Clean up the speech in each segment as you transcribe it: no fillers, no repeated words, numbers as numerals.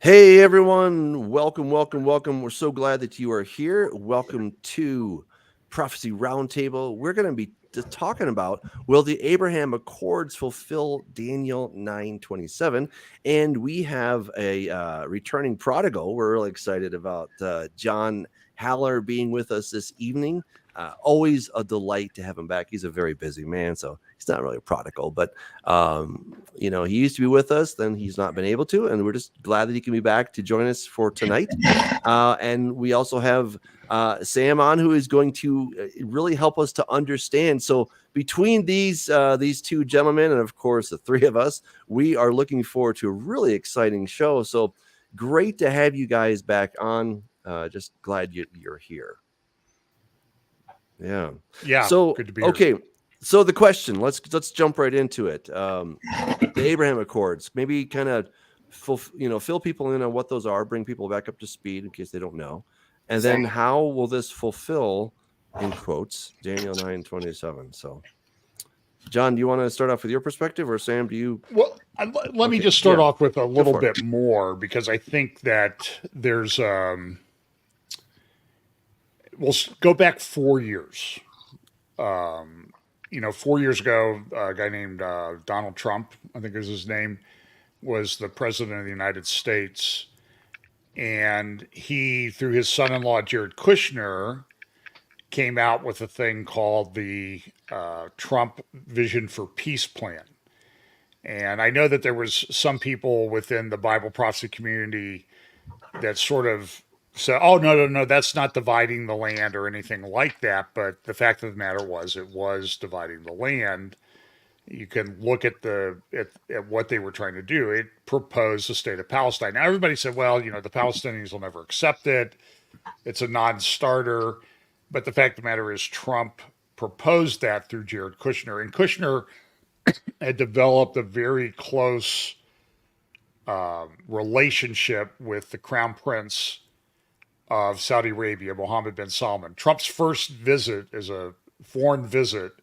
Hey everyone, welcome, welcome, welcome. We're so glad that you are here. Welcome to Prophecy Roundtable. We're going to be talking about, will the Abraham Accords fulfill Daniel 9:27? And we have a returning prodigal. We're really excited about John Haller being with us this evening. Always a delight to have him back. He's a very busy man, so he's not really a prodigal, but he used to be with us, then he's not been able to, and we're just glad that he can be back to join us for tonight. And we also have Sam on, who is going to really help us to understand. So between these two gentlemen, and of course the three of us, we are looking forward to a really exciting show. So great to have you guys back on. Just glad you're here. Yeah. So good to be here. Okay. So the question, let's jump right into it. The Abraham Accords, maybe kind of fill people in on what those are, bring people back up to speed in case they don't know, and then how will this fulfill, in quotes, Daniel 9:27? So, John, do you want to start off with your perspective, or Sam, do you? Well, let me just start off with a little bit more, because I think that there's we'll go back 4 years. 4 years ago, a guy named Donald Trump, I think is his name, was the president of the United States. And he, through his son-in-law, Jared Kushner, came out with a thing called the Trump Vision for Peace Plan. And I know that there was some people within the Bible prophecy community that sort of said, oh, no, that's not dividing the land or anything like that. But the fact of the matter was, it was dividing the land. You can look at at what they were trying to do. It proposed the state of Palestine. Now, everybody said, well, the Palestinians will never accept it. It's a non-starter. But the fact of the matter is, Trump proposed that through Jared Kushner. And Kushner had developed a very close relationship with the Crown Prince of Saudi Arabia, Mohammed bin Salman. Trump's first visit as a foreign visit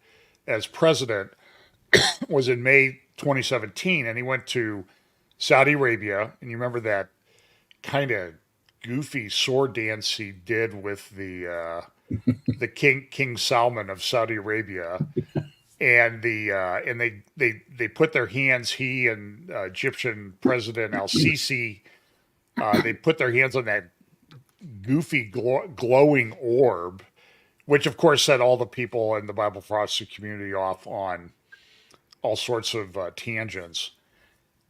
as president was in May 2017, and he went to Saudi Arabia. And you remember that kind of goofy sword dance he did with the King Salman of Saudi Arabia, and they put their hands. He and Egyptian President Al Sisi, they put their hands on that goofy glowing orb, which of course set all the people in the Bible prophecy community off on all sorts of tangents.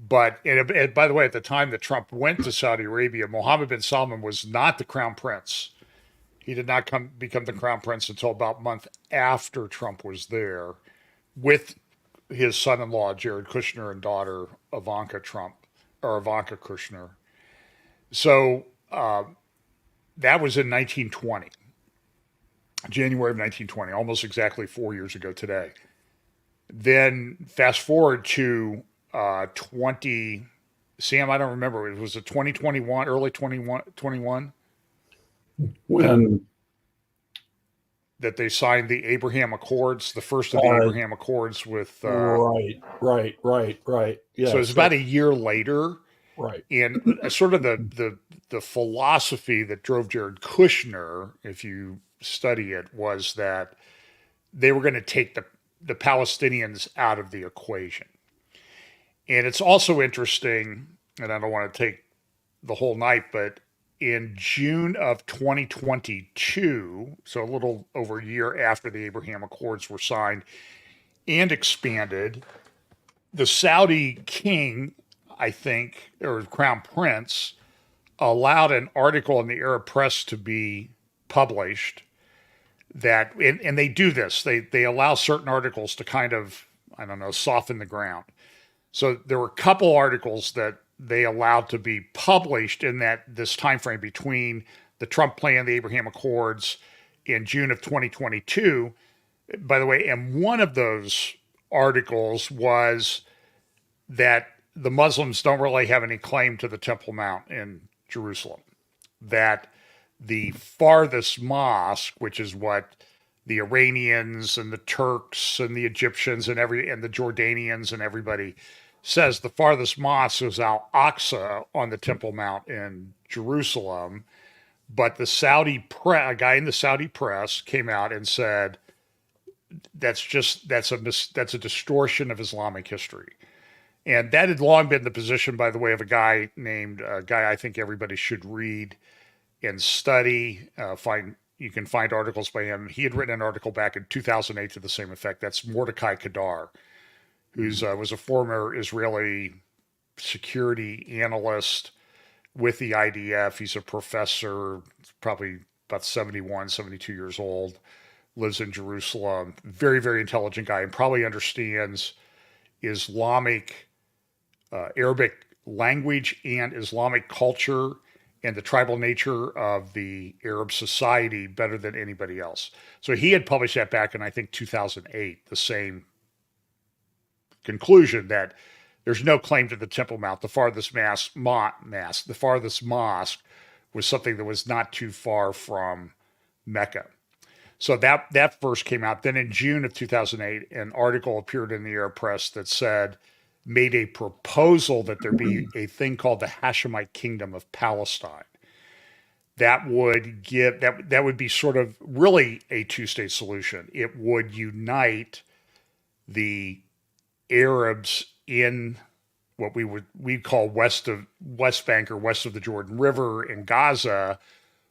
But and by the way, at the time that Trump went to Saudi Arabia, Mohammed bin Salman was not the crown prince. He did not become the crown prince until about a month after Trump was there, with his son-in-law Jared Kushner and daughter Ivanka Kushner. So that was in 1920, January of 1920, almost exactly 4 years ago today. Then fast forward to 20. Sam, I don't remember. It was a 2021, early 2021. When that they signed the Abraham Accords, the first of the Abraham Accords with. Right. Yeah. So it's about a year later. Right. And sort of the philosophy that drove Jared Kushner, if you study it, was that they were going to take the Palestinians out of the equation. And it's also interesting, and I don't want to take the whole night, but in June of 2022, so a little over a year after the Abraham Accords were signed and expanded, the Saudi king, I think, or crown prince, allowed an article in the Arab press to be published that, and they do this, they allow certain articles to kind of, I don't know, soften the ground. So there were a couple articles that they allowed to be published in this time frame between the Trump plan, the Abraham Accords, in June of 2022. By the way, and one of those articles was that the Muslims don't really have any claim to the Temple Mount in Jerusalem. That the farthest mosque, which is what the Iranians and the Turks and the Egyptians and the Jordanians and everybody says the farthest mosque is Al-Aqsa on the Temple Mount in Jerusalem. But a guy in the Saudi press came out and said that's a distortion of Islamic history. And that had long been the position, by the way, of a guy I think everybody should read and study. You can find articles by him. He had written an article back in 2008 to the same effect. That's Mordecai Kadar, who was a former Israeli security analyst with the IDF. He's a professor, probably about 71, 72 years old, lives in Jerusalem. Very, very intelligent guy, and probably understands Islamic, Arabic language and Islamic culture and the tribal nature of the Arab society better than anybody else. So he had published that back in, I think, 2008, the same conclusion that there's no claim to the Temple Mount. The farthest the farthest mosque was something that was not too far from Mecca. So that first came out. Then in June of 2008, an article appeared in the Arab press that made a proposal that there be a thing called the Hashemite Kingdom of Palestine. That would be sort of really a two-state solution. It would unite the Arabs in what we'd call West Bank or west of the Jordan River in Gaza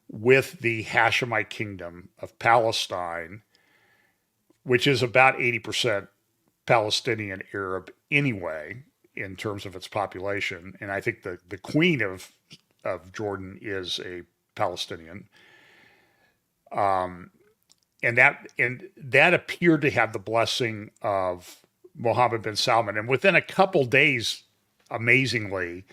with the Hashemite Kingdom of Palestine, which is about 80% Palestinian Arab anyway in terms of its population. And I think the queen of Jordan is a Palestinian. And that appeared to have the blessing of Mohammed bin Salman. And within a couple days, amazingly,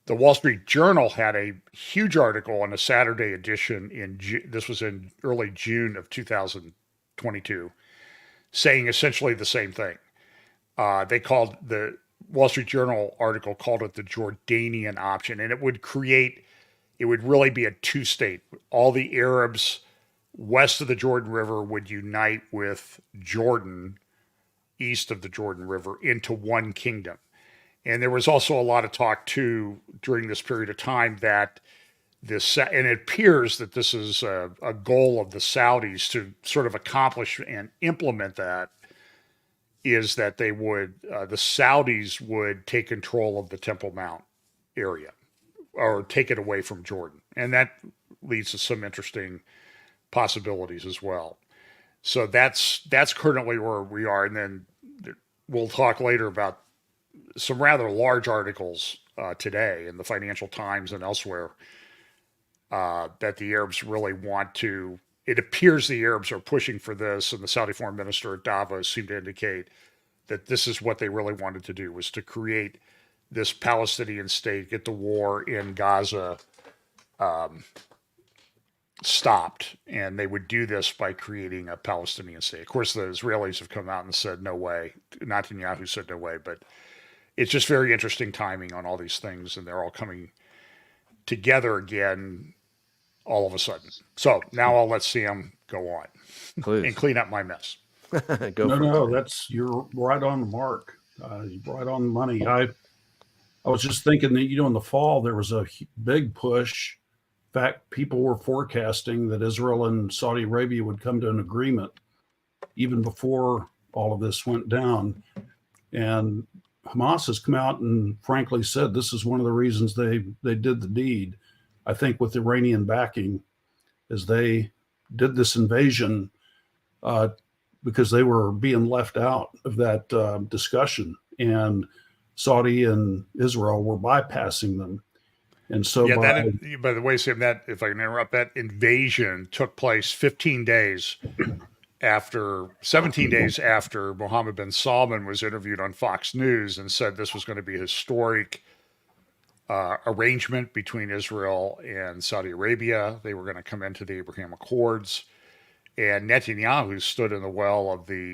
the Wall Street Journal had a huge article on a Saturday edition this was in early June of 2022, saying essentially the same thing. The Wall Street Journal article called it the Jordanian option, and it would really be a two-state. All the Arabs west of the Jordan River would unite with Jordan east of the Jordan River into one kingdom. And there was also a lot of talk too during this period of time that and it appears that this is a goal of the Saudis to sort of accomplish and implement that, is that the Saudis would take control of the Temple Mount area or take it away from Jordan. And that leads to some interesting possibilities as well. So that's currently where we are. And then we'll talk later about some rather large articles today in the Financial Times and elsewhere that the Arabs really want to. It appears the Arabs are pushing for this, and the Saudi foreign minister at Davos seemed to indicate that this is what they really wanted to do, was to create this Palestinian state, get the war in Gaza stopped, and they would do this by creating a Palestinian state. Of course, the Israelis have come out and said no way. Netanyahu said no way, but it's just very interesting timing on all these things, and they're all coming together again all of a sudden. So now I'll let Sam go on and clean up my mess. You're right on the mark. You're right on the money. I was just thinking that, in the fall, there was a big push. In fact, people were forecasting that Israel and Saudi Arabia would come to an agreement even before all of this went down. And Hamas has come out and frankly said this is one of the reasons they did the deed. I think with Iranian backing, as they did this invasion because they were being left out of that discussion, and Saudi and Israel were bypassing them. And so, by the way, Sam, that, if I can interrupt, that invasion took place 17 days after Mohammed bin Salman was interviewed on Fox News and said this was going to be a historic arrangement between Israel and Saudi Arabia. They were going to come into the Abraham Accords. And Netanyahu stood in the well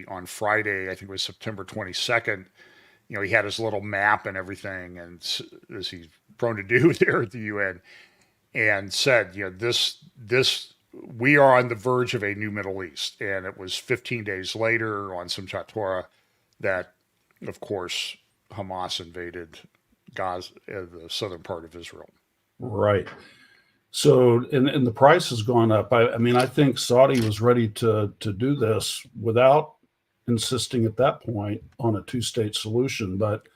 on Friday, I think it was September 22nd. He had his little map and everything, and as he's prone to do there at the UN, and said, we are on the verge of a new Middle East. And it was 15 days later on Simchat Torah that, of course, Hamas invaded Gaza, the southern part of Israel. Right. So, and the price has gone up. I mean, I think Saudi was ready to do this without insisting at that point on a two-state solution, but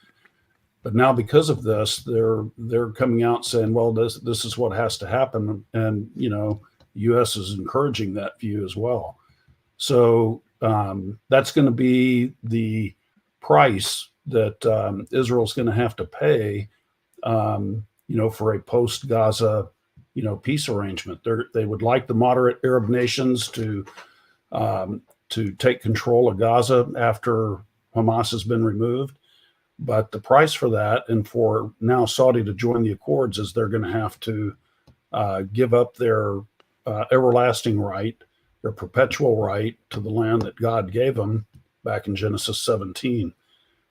now because of this, they're coming out saying, well, this is what has to happen, and the U.S. is encouraging that view as well. So that's going to be the price that Israel's going to have to pay, for a post-Gaza, peace arrangement. They would like the moderate Arab nations to take control of Gaza after Hamas has been removed. But the price for that, and for now Saudi to join the accords, is they're going to have to give up their everlasting right, their perpetual right to the land that God gave them back in Genesis 17.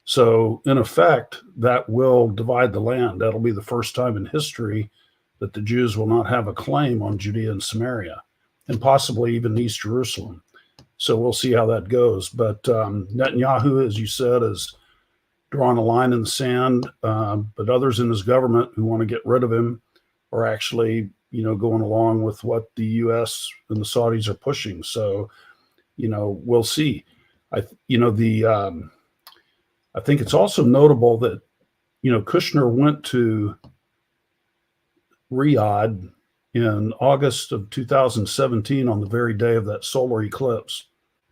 So, in effect, that will divide the land. That'll be the first time in history that the Jews will not have a claim on Judea and Samaria, and possibly even East Jerusalem. So we'll see how that goes. But Netanyahu, as you said, is drawing a line in the sand. But others in his government who want to get rid of him are actually, going along with what the U.S. and the Saudis are pushing. So, we'll see. I think it's also notable that, Kushner went to Riyadh in August of 2017 on the very day of that solar eclipse,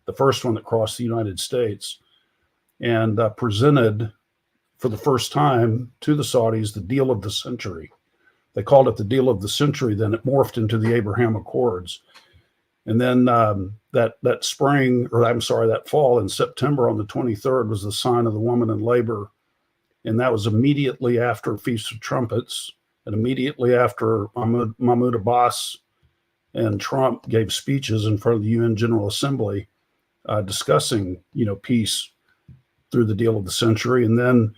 the first one that crossed the United States, and presented for the first time to the Saudis the deal of the century. They called it the deal of the century. Then it morphed into the Abraham Accords. And then that fall in September on the 23rd was the sign of the woman in labor. And that was immediately after Feast of Trumpets and immediately after Mahmoud Abbas and Trump gave speeches in front of the UN General Assembly discussing, peace through the deal of the century. And then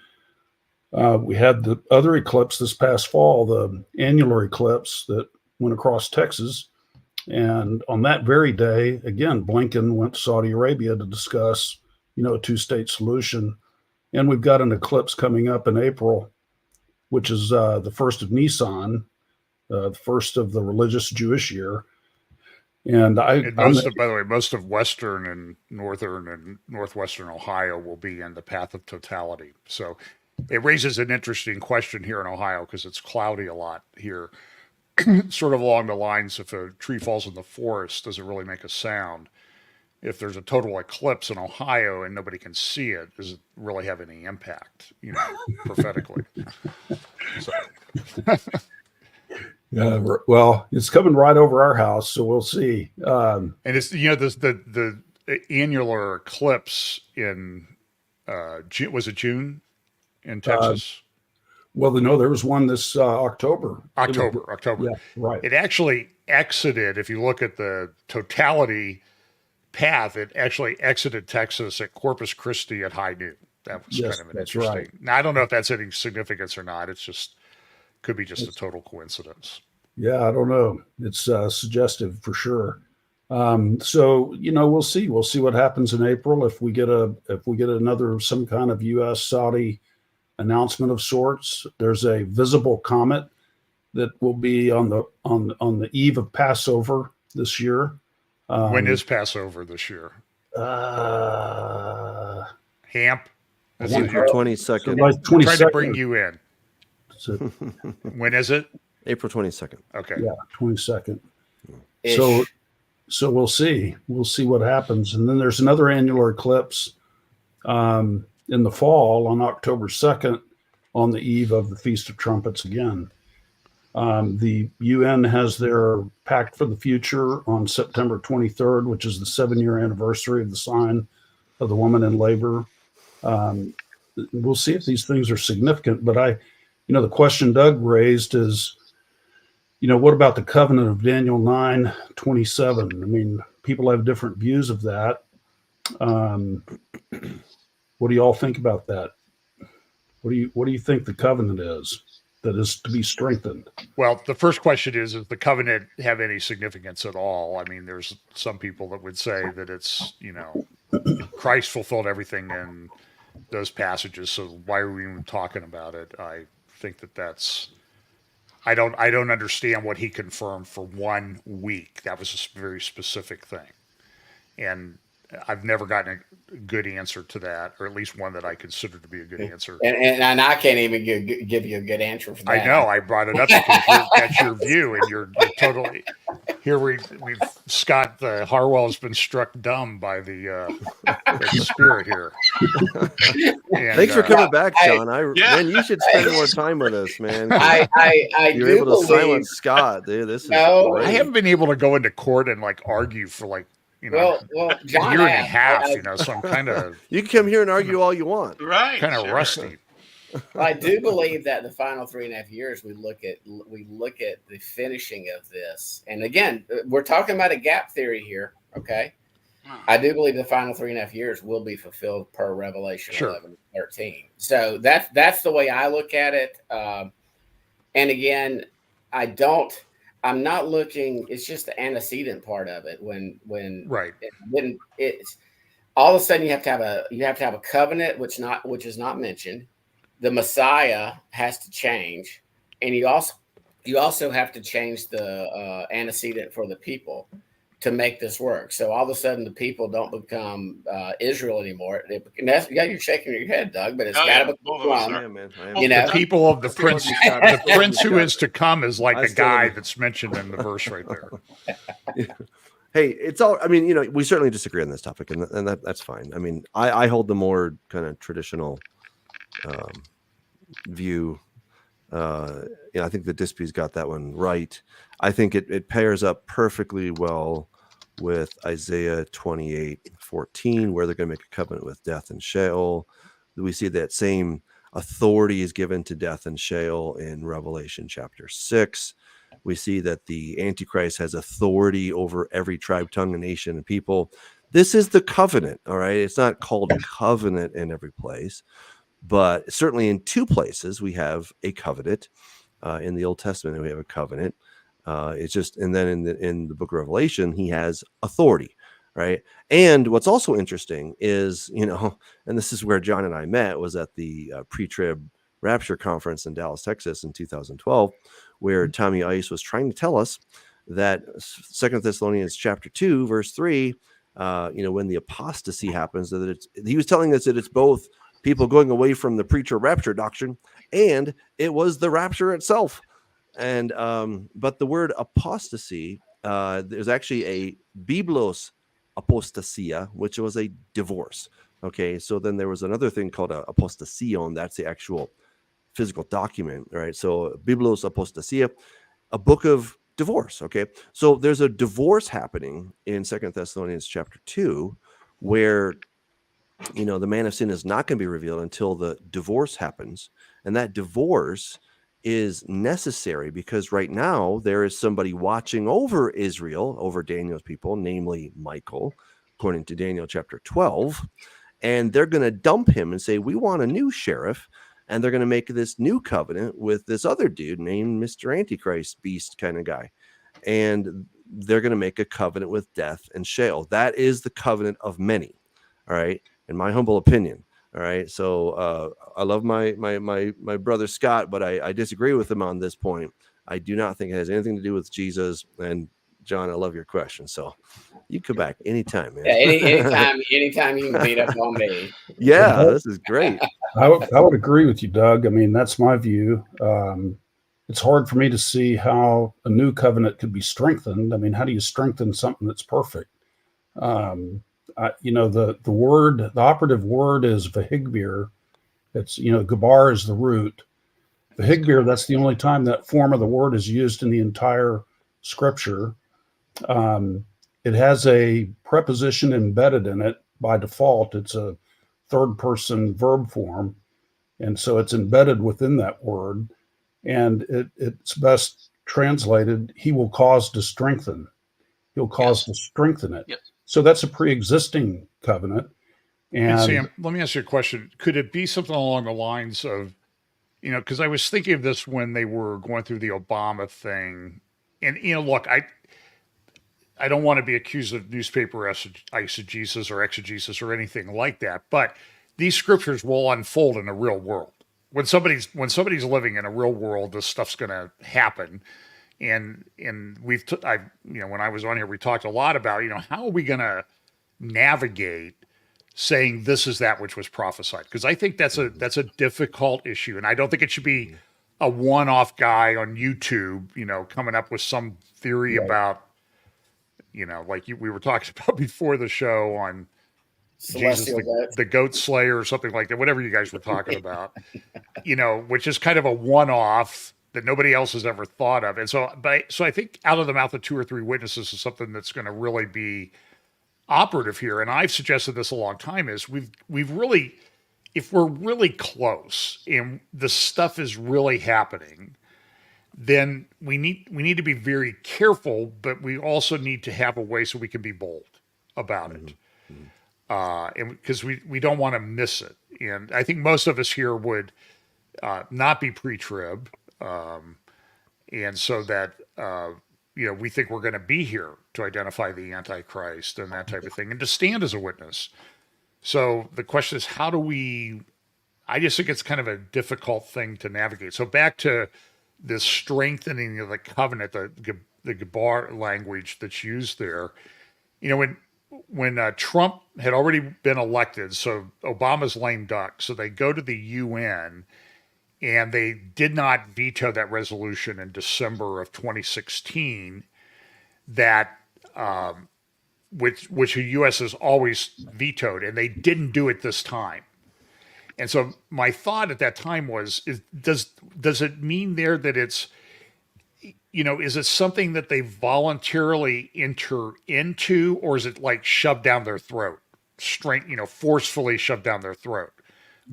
we had the other eclipse this past fall, the annular eclipse that went across Texas. And on that very day, again, Blinken went to Saudi Arabia to discuss, a two-state solution. And we've got an eclipse coming up in April, which is the first of Nisan, the first of the religious Jewish year. And by the way, most of western and northern and northwestern Ohio will be in the path of totality. So it raises an interesting question here in Ohio because it's cloudy a lot here. Sort of along the lines, if a tree falls in the forest, does it really make a sound? If there's a total eclipse in Ohio and nobody can see it, does it really have any impact, prophetically? So. Yeah, well, it's coming right over our house, so we'll see. And it's the annular eclipse in was it June in Texas? Well, there was one this October. October. Yeah, right. It actually exited. If you look at the totality path, it actually exited Texas at Corpus Christi at high noon. That was kind of an interesting. Right. Now, I don't know if that's any significance or not. It's just could be just a total coincidence. Yeah, I don't know. It's suggestive for sure. So we'll see. We'll see what happens in April if we get another some kind of U.S. Saudi announcement of sorts. There's a visible comet that will be on the eve of Passover this year. When is Passover this year? Hamp. April 22nd. So I'm trying to bring you in. So, when is it? April 22nd. Okay. Yeah, 22nd. So we'll see. We'll see what happens. And then there's another annular eclipse in the fall on October 2nd on the eve of the Feast of Trumpets again. The UN has their Pact for the Future on September 23rd, which is the 7-year anniversary of the sign of the woman in labor. We'll see if these things are significant. But the question Doug raised is, what about the covenant of Daniel 9:27? I mean, people have different views of that. What do you all think about that? What do you think the covenant is that is to be strengthened? Well, the first question is, does the covenant have any significance at all? I mean, there's some people that would say that it's, Christ fulfilled everything in those passages. So why are we even talking about it? I think that's. I don't understand what he confirmed for 1 week. That was a very specific thing, and I've never gotten a good answer to that, or at least one that I consider to be a good answer. And I can't even give you a good answer for that. I know. I brought it up because that's your view, and you're totally here. We've Scott Harwell has been struck dumb by the spirit here. And, thanks for coming back, John. Man, you should spend more time with us, man. You're able to silence Scott. Dude, this is great. I haven't been able to go into court and like argue for like well, John, a year and a half, so I'm kind of. You can come here and argue all you want. Right. Kind of rusty. I do believe that the final 3.5 years we look at the finishing of this, and again, we're talking about a gap theory here. Okay, I do believe the final 3.5 years will be fulfilled per Revelation 11:13. So that's the way I look at it. And again, I'm not looking. It's just the antecedent part of it. When it's all of a sudden you have to have a covenant, which is not mentioned. The Messiah has to change, and you also have to change the antecedent for the people to make this work. So all of a sudden the people don't become Israel anymore. You're shaking your head, Doug, but it's got to become the people of the prince. The prince who is to come is like the guy that's mentioned in the verse right there. Hey, it's all. I mean, we certainly disagree on this topic, and that's fine. I mean, I hold the more kind of traditional view. I think the Dispy's got that one right. I think it pairs up perfectly well with Isaiah 28:14, where they're going to make a covenant with death and Sheol. We see that same authority is given to death and Sheol in Revelation chapter 6. We see that the Antichrist has authority over every tribe, tongue, and nation and people. This is the covenant, all right? It's not called a covenant in every place, but certainly in 2 places we have a covenant. In the Old Testament, we have a covenant. It's just, and then in the book of Revelation, he has authority, right? And what's also interesting is, and this is where John and I met, was at the pre-trib rapture conference in Dallas, Texas in 2012, where Tommy Ice was trying to tell us that 2 Thessalonians chapter 2, verse 3, when the apostasy happens, he was telling us that it's both people going away from the pre-trib rapture doctrine, and it was the rapture itself. And but the word apostasy, there's actually a biblos apostasia, which was a divorce. Okay, so then there was another thing called a apostasion. That's the actual physical document, right? So biblos apostasia, a book of divorce. Okay, so there's a divorce happening in 2 Thessalonians chapter 2, where the man of sin is not going to be revealed until the divorce happens, and that divorce is necessary because right now there is somebody watching over Israel, over Daniel's people, namely Michael, according to Daniel chapter 12, and they're going to dump him and say, we want a new sheriff, and they're going to make this new covenant with this other dude named Mr. Antichrist, beast kind of guy, and they're going to make a covenant with death and Sheol. That is the covenant of many, all right, in my humble opinion. All right, so I love my brother Scott, but I disagree with him on this point. I do not think it has anything to do with Jesus. And John, I love your question, so you come back anytime, man. Yeah, anytime you can beat up on me. Yeah, this is great. I would agree with you, Doug. I mean, that's my view. It's hard for me to see how a new covenant could be strengthened. I mean, how do you strengthen something that's perfect? The operative word is vehigbir. It's, gabar is the root. Vehigbir, that's the only time that form of the word is used in the entire scripture. It has a preposition embedded in it by default. It's a third person verb form. And so it's embedded within that word. And it's best translated, he will cause to strengthen. He'll cause to strengthen it. Yes. So that's a pre-existing covenant. And Sam, let me ask you a question. Could it be something along the lines of, because I was thinking of this when they were going through the Obama thing. And, look, I don't want to be accused of newspaper eisegesis or exegesis or anything like that. But these scriptures will unfold in the real world. When somebody's living in a real world, this stuff's going to happen. And when I was on here, we talked a lot about, how are we going to navigate saying this is that which was prophesied? Because I think that's a difficult issue, and I don't think it should be a one-off guy on YouTube, coming up with some theory about, like we were talking about before the show on Jesus, the goat slayer or something like that, whatever you guys were talking about, which is kind of a one-off that nobody else has ever thought of. And so I think out of the mouth of two or three witnesses is something that's going to really be operative here. And I've suggested this a long time, is we've really, if we're really close and the stuff is really happening, then we need to be very careful, but we also need to have a way so we can be bold about it. And because we don't want to miss it. And I think most of us here would not be pre-trib. And so that, we think we're going to be here to identify the Antichrist and that type of thing and to stand as a witness. So the question is, I just think it's kind of a difficult thing to navigate. So back to this strengthening of the covenant, the Gebar language that's used there, when Trump had already been elected, so Obama's lame duck, so they go to the UN and they did not veto that resolution in December of 2016 that which the U.S. has always vetoed, and they didn't do it this time. And so my thought at that time was, does it mean there that it's, is it something that they voluntarily enter into, or is it like shoved down their throat, forcefully shoved down their throat?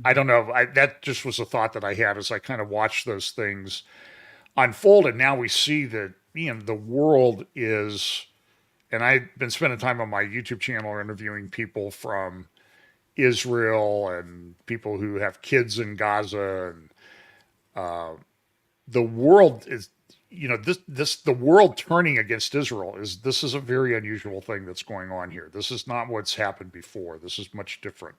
I don't know. That just was a thought that I had as I kind of watched those things unfold. And now we see that, the world is, and I've been spending time on my YouTube channel interviewing people from Israel and people who have kids in Gaza, and the world is, the world turning against Israel this is a very unusual thing that's going on here. This is not what's happened before. This is much different.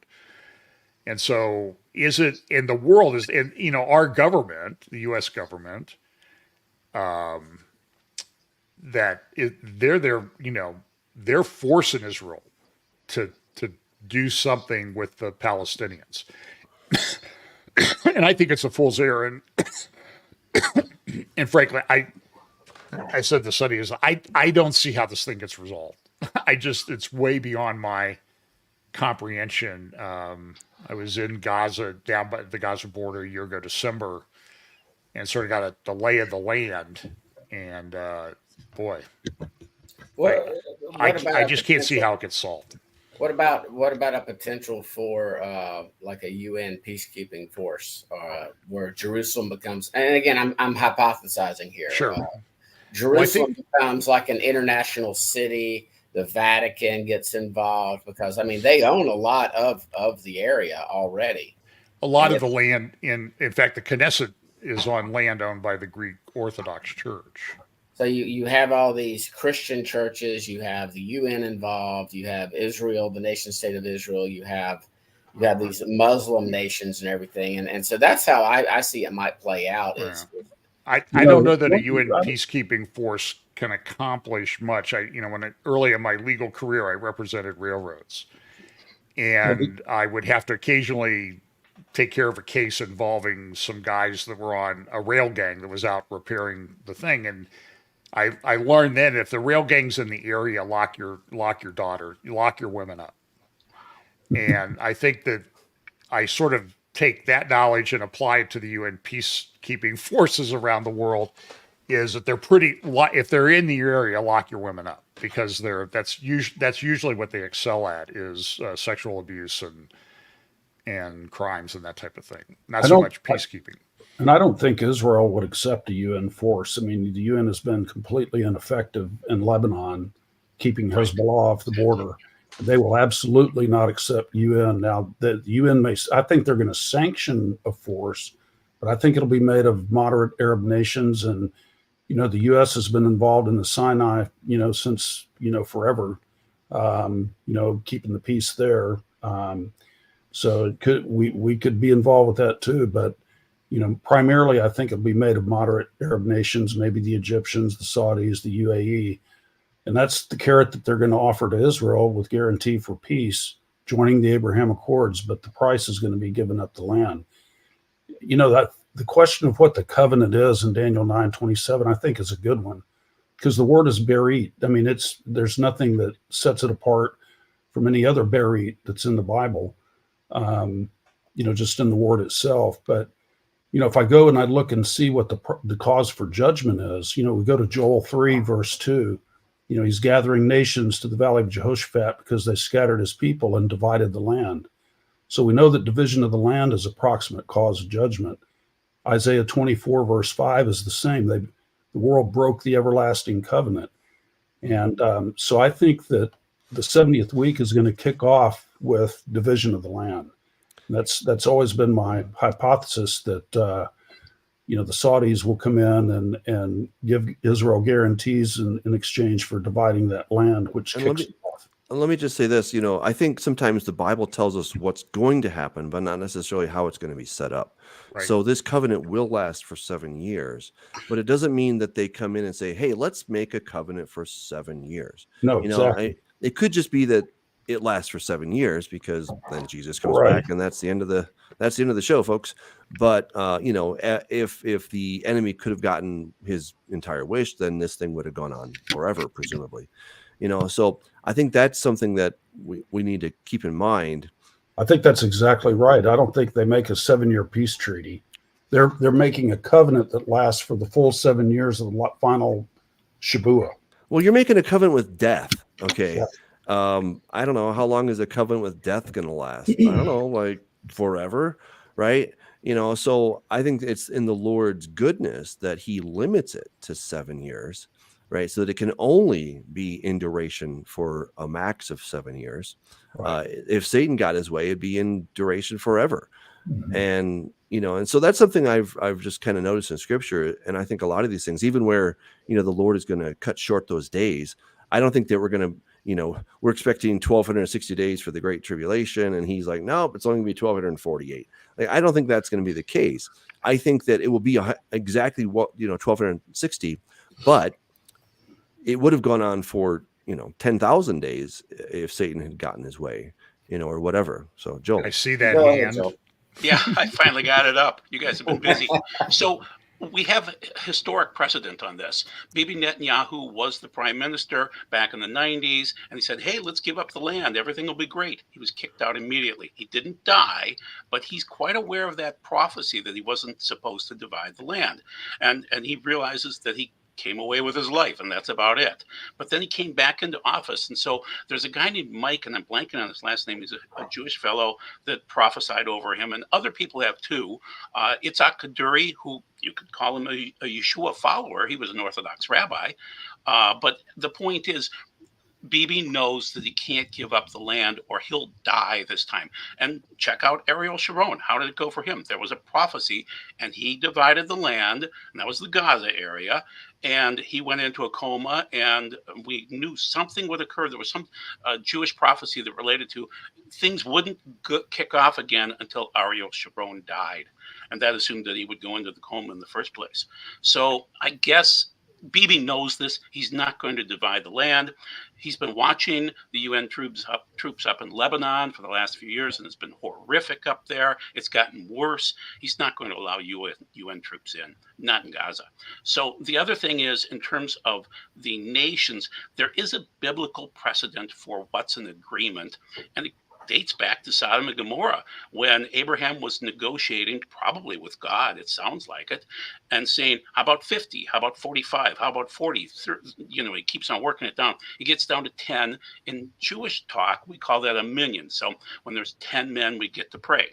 And so is it, and the world is, and our government, the U.S. government, they're forcing Israel to do something with the Palestinians. And I think it's a fool's errand. And frankly, I said to Sonny, I don't see how this thing gets resolved. It's way beyond my comprehension. I was in Gaza, down by the Gaza border a year ago, December, and sort of got the lay of the land. And boy, I just can't see how it gets solved. What about a potential for like a UN peacekeeping force where Jerusalem becomes, and again, I'm hypothesizing here. Sure. Jerusalem becomes like an international city. The Vatican gets involved because they own a lot of the area already. A lot of the land in fact, the Knesset is on land owned by the Greek Orthodox Church. So you have all these Christian churches, you have the UN involved, you have Israel, the nation state of Israel, you have these Muslim nations and everything. And so that's how I see it might play out. Yeah. I don't know that a UN peacekeeping force can accomplish much. Early in my legal career, I represented railroads, and I would have to occasionally take care of a case involving some guys that were on a rail gang that was out repairing the thing. And I learned then, if the rail gang's in the area, lock your women up. And I think that I sort of take that knowledge and apply it to the UN peacekeeping forces around the world, is that if they're in the area, lock your women up, because that's usually what they excel at, is sexual abuse and crimes and that type of thing. Not so much peacekeeping. And I don't think Israel would accept a UN force. The UN has been completely ineffective in Lebanon, keeping Hezbollah off the border. They will absolutely not accept UN. Now, the UN I think they're going to sanction a force, but I think it'll be made of moderate Arab nations. And, the U.S. has been involved in the Sinai, since, forever, keeping the peace there. So it could we could be involved with that too, but primarily I think it'll be made of moderate Arab nations, maybe the Egyptians, the Saudis, the UAE, and that's the carrot that they're going to offer to Israel with guarantee for peace, joining the Abraham Accords. But the price is going to be giving up the land. That the question of what the covenant is in Daniel 9:27, I think, is a good one because the word is berit. I mean, there's nothing that sets it apart from any other berit that's in the Bible. Just in the word itself. But if I go and I look and see what the cause for judgment is, we go to Joel 3 verse 2. He's gathering nations to the valley of Jehoshaphat because they scattered his people and divided the land. So we know that division of the land is a proximate cause of judgment. Isaiah 24 verse 5 is the same. The world broke the everlasting covenant. And so I think that the 70th week is going to kick off with division of the land. That's always been my hypothesis that the Saudis will come in and give Israel guarantees in exchange for dividing that land, which kicks it off. And let me just say this, I think sometimes the Bible tells us what's going to happen, but not necessarily how it's going to be set up. Right. So this covenant will last for 7 years, but it doesn't mean that they come in and say, hey, let's make a covenant for 7 years. No, exactly. It could just be that it lasts for 7 years because then Jesus comes Right. back and that's the end of the show, folks. But if the enemy could have gotten his entire wish, then this thing would have gone on forever, presumably. So I think that's something that we need to keep in mind. I think that's exactly right. I don't think they make a 7-year peace treaty. They're making a covenant that lasts for the full 7 years of the final Shabuah. Well, you're making a covenant with death. Okay. Yeah. I don't know. How long is a covenant with death going to last? I don't know, like forever, right? So I think it's in the Lord's goodness that he limits it to 7 years, right? So that it can only be in duration for a max of 7 years. Right. If Satan got his way, it'd be in duration forever. Mhm. And so that's something I've just kind of noticed in scripture. And I think a lot of these things, even where, the Lord is going to cut short those days, I don't think that we're going to, we're expecting 1,260 days for the Great Tribulation. And he's like, nope, it's only going to be 1,248. Like, I don't think that's going to be the case. I think that it will be exactly what, 1,260, but it would have gone on for, 10,000 days if Satan had gotten his way, or whatever. So, Joel. I see that Go ahead, hand. Joel. Yeah, I finally got it up. You guys have been busy. So we have historic precedent on this. Bibi Netanyahu was the prime minister back in the 90s, and he said, hey, let's give up the land. Everything will be great. He was kicked out immediately. He didn't die, but he's quite aware of that prophecy that he wasn't supposed to divide the land. And he realizes that he came away with his life, and that's about it. But then he came back into office. And so there's a guy named Mike, and I'm blanking on his last name. He's a Jewish fellow that prophesied over him, and other people have too. Itzhak Kaduri, who you could call him a Yeshua follower. He was an Orthodox rabbi. But the point is, Bibi knows that he can't give up the land or he'll die this time. And check out Ariel Sharon. How did it go for him? There was a prophecy and he divided the land, and that was the Gaza area. And he went into a coma, and we knew something would occur. There was some Jewish prophecy that related to things wouldn't kick off again until Ariel Sharon died. And that assumed that he would go into the coma in the first place. So I guess Bibi knows this. He's not going to divide the land. He's been watching the UN troops up in Lebanon for the last few years, and it's been horrific up there. It's gotten worse. He's not going to allow UN troops in, not in Gaza. So the other thing is, in terms of the nations, there is a biblical precedent for what's an agreement, and it dates back to Sodom and Gomorrah, when Abraham was negotiating, probably with God, it sounds like it, and saying, how about 50? How about 45? How about 40? He keeps on working it down. He gets down to 10. In Jewish talk, we call that a minyan. So when there's 10 men, we get to pray.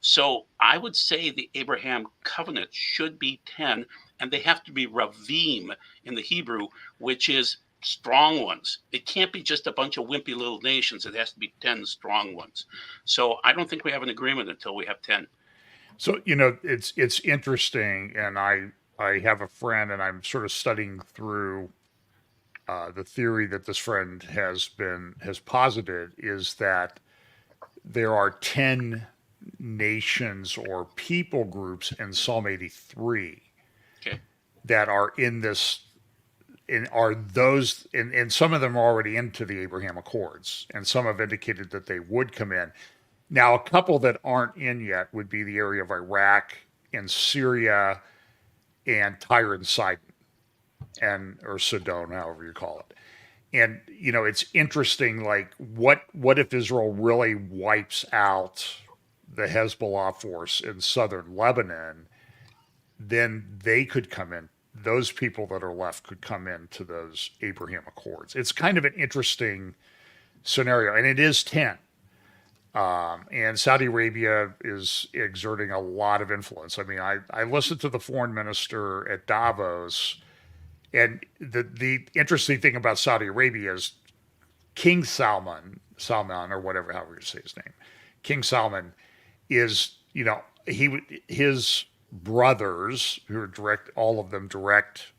So I would say the Abraham covenant should be 10, and they have to be ravim in the Hebrew, which is strong ones. It can't be just a bunch of wimpy little nations. It has to be 10 strong ones. So I don't think we have an agreement until we have 10. So, it's interesting. And I have a friend, and I'm sort of studying through the theory that this friend has posited, is that there are 10 nations or people groups in Psalm 83 Okay. that are in this, and are those, and some of them are already into the Abraham Accords, and some have indicated that they would come in. Now, a couple that aren't in yet would be the area of Iraq and Syria and Tyre and Sidon, or Sidon, however you call it. And it's interesting. Like, what if Israel really wipes out the Hezbollah force in southern Lebanon? Then they could come in. Those people that are left could come into those Abraham Accords. It's kind of an interesting scenario, and it is 10. And Saudi Arabia is exerting a lot of influence. I mean, I listened to the foreign minister at Davos, and the interesting thing about Saudi Arabia is King Salman, or whatever, however you say his name, King Salman is, his brothers, who are all of them direct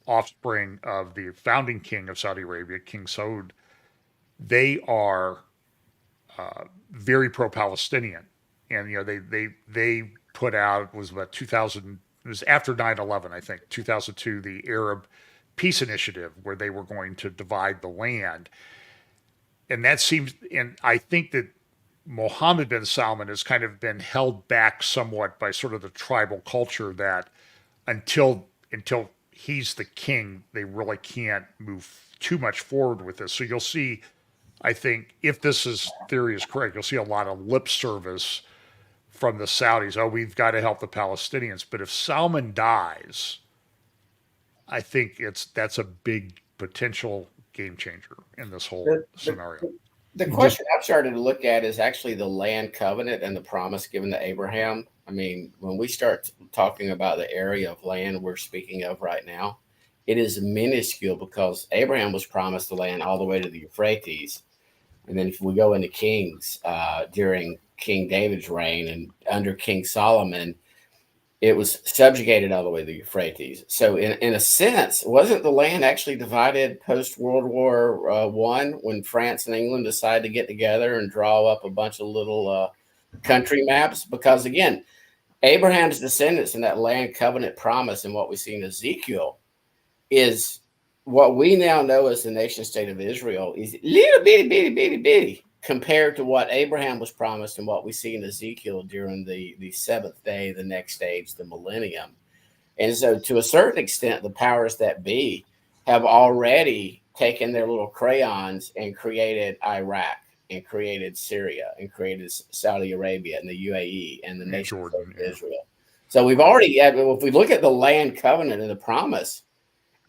offspring of the founding king of Saudi Arabia, King Saud, they are very pro-Palestinian, and they put out, it was about 2000, it was after 9/11, I think, 2002, the Arab Peace Initiative, where they were going to divide the land, and I think that Mohammed bin Salman has kind of been held back somewhat by sort of the tribal culture that until he's the king, they really can't move too much forward with this. So you'll see, I think, if theory is correct, you'll see a lot of lip service from the Saudis. Oh, we've got to help the Palestinians. But if Salman dies, I think that's a big potential game changer in this whole scenario. The question I've started to look at is actually the land covenant and the promise given to Abraham. I mean, when we start talking about the area of land we're speaking of right now, it is minuscule because Abraham was promised the land all the way to the Euphrates. And then if we go into Kings, during King David's reign and under King Solomon, it was subjugated all the way to the Euphrates. So in a sense, wasn't the land actually divided post-World War I when France and England decided to get together and draw up a bunch of little country maps? Because again, Abraham's descendants in that land covenant promise and what we see in Ezekiel is what we now know as the nation state of Israel is little bitty compared to what Abraham was promised and what we see in Ezekiel during the seventh day, the next stage, the millennium. And so to a certain extent, the powers that be have already taken their little crayons and created Iraq and created Syria and created Saudi Arabia and the UAE and the nation of Israel. So we've already, if we look at the land covenant and the promise,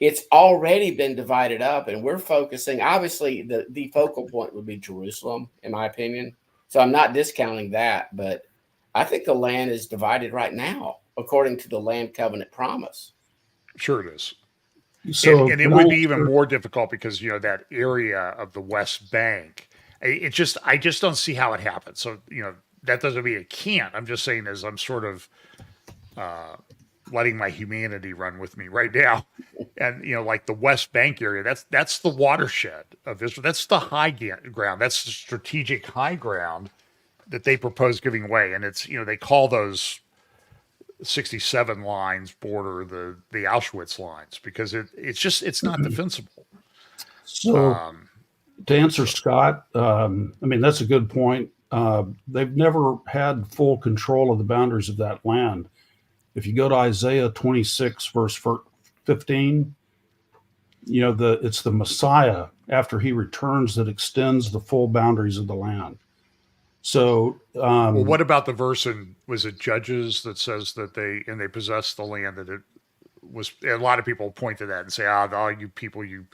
it's already been divided up, and we're focusing, obviously, the focal point would be Jerusalem, in my opinion. So I'm not discounting that, but I think the land is divided right now, according to the land covenant promise. Sure it is. So, and it would be even more difficult because, that area of the West Bank, I just don't see how it happens. So, that doesn't mean it can't. I'm just saying, as I'm sort of letting my humanity run with me right now. And, like the West Bank area, that's the watershed of Israel. That's the high ground. That's the strategic high ground that they propose giving away. And it's, they call those 67 lines border the Auschwitz lines because it's not defensible. So to answer Scott, I mean, that's a good point. They've never had full control of the boundaries of that land. If you go to Isaiah 26, verse 15, it's the Messiah after he returns that extends the full boundaries of the land. So, well, what about the verse was it Judges that says that they possessed the land that it was? A lot of people point to that and say, all you people, you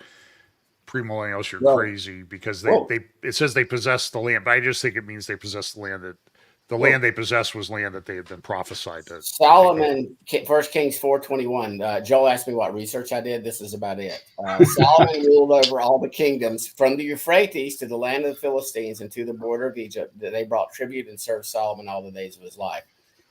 premillennials, you're crazy because it says they possessed the land, but I just think it means they possessed the land land they possessed was land that they had been prophesied to. Solomon, 1 Kings 4:21. Joel asked me what research I did. This is about it. Solomon ruled over all the kingdoms from the Euphrates to the land of the Philistines and to the border of Egypt. They brought tribute and served Solomon all the days of his life.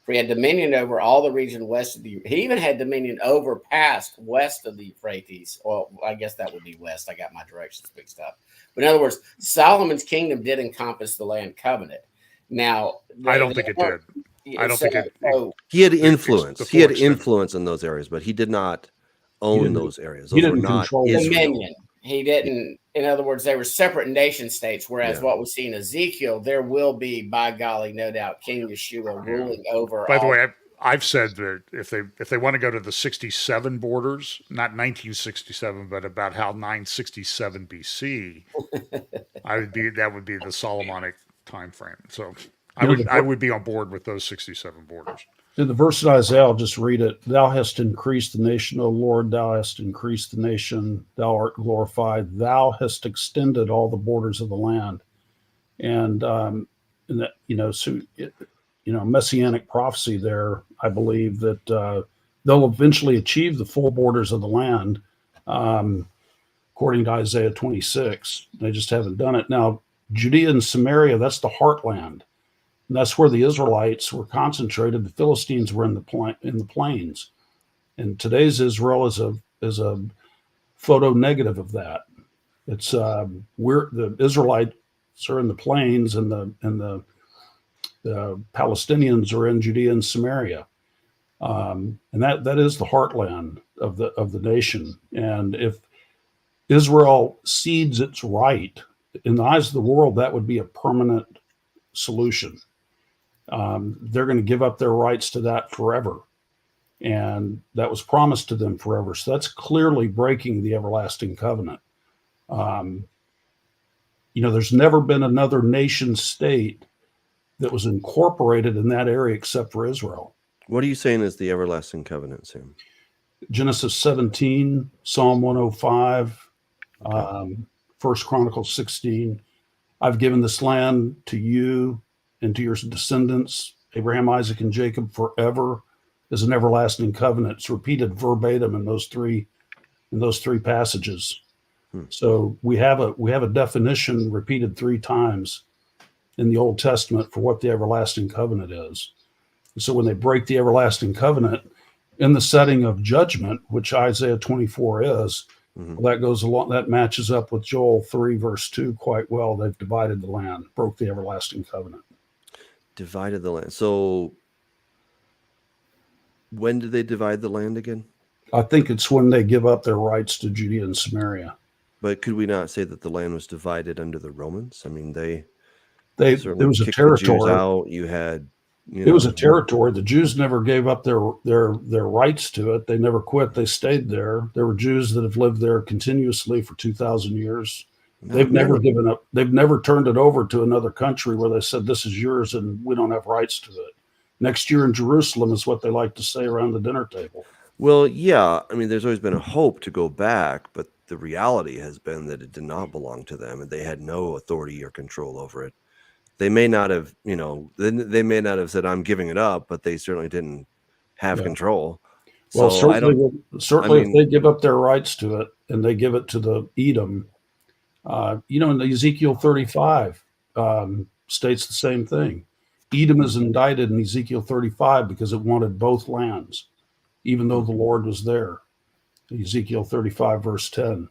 For he had dominion over all the region west of the. He even had dominion over past west of the Euphrates. Well, I guess that would be west. I got my directions mixed up. But in other words, Solomon's kingdom did encompass the land covenant. Now, I don't think it did. I don't think it. He had influence. He had extent. influence in those areas, but he did not own those areas. he Those were didn't not control Israel. dominion. He didn't. In other words, they were separate nation states. Whereas what we see in Ezekiel, there will be, by golly, no doubt, King Yeshua ruling over. By the way, I've said that if they want to go to the 67 borders, not 1967, but about how 967 BC, that would be the Solomonic time frame. So I would be on board with those 67 borders. In the verse in Isaiah, I'll just read it. Thou hast increased the nation, O Lord. Thou hast increased the nation. Thou art glorified. Thou hast extended all the borders of the land. And that, messianic prophecy there, I believe that they'll eventually achieve the full borders of the land, according to Isaiah 26. They just haven't done it. Now, Judea and Samaria, that's the heartland. And that's where the Israelites were concentrated. The Philistines were in the plains. And today's Israel is a photo negative of that. It's the Israelites are in the plains, and the Palestinians are in Judea and Samaria, and that is the heartland of the nation. And if Israel cedes its right in the eyes of the world, that would be a permanent solution. They're going to give up their rights to that forever, and that was promised to them forever. So that's clearly breaking the everlasting covenant. There's never been another nation state that was incorporated in that area except for Israel. What are you saying is the everlasting covenant, Sam? Genesis 17, Psalm 105, 1 Chronicles 16. I've given this land to you and to your descendants, Abraham, Isaac, and Jacob, forever, as an everlasting covenant. It's repeated verbatim in those three passages. So we have a definition repeated 3 times in the Old Testament for what the everlasting covenant is. So when they break the everlasting covenant in the setting of judgment, which Isaiah 24 is, that matches up with Joel 3 verse 2 quite well. They've divided the land, broke the everlasting covenant. Divided the land. So when did they divide the land again? I think it's when they give up their rights to Judea and Samaria. But could we not say that the land was divided under the Romans? I mean, there was a territory. Out. You had, it was a territory. The Jews never gave up their rights to it. They never quit. They stayed there. There were Jews that have lived there continuously for 2,000 years. They've never given up. They've never turned it over to another country where they said, this is yours and we don't have rights to it. Next year in Jerusalem is what they like to say around the dinner table. Well, yeah. I mean, there's always been a hope to go back, but the reality has been that it did not belong to them and they had no authority or control over it. They may not have, they may not have said, I'm giving it up, but they certainly didn't have control. Well, so certainly if they give up their rights to it and they give it to the Edom, in Ezekiel 35 states the same thing. Edom is indicted in Ezekiel 35 because it wanted both lands, even though the Lord was there. Ezekiel 35 verse 10.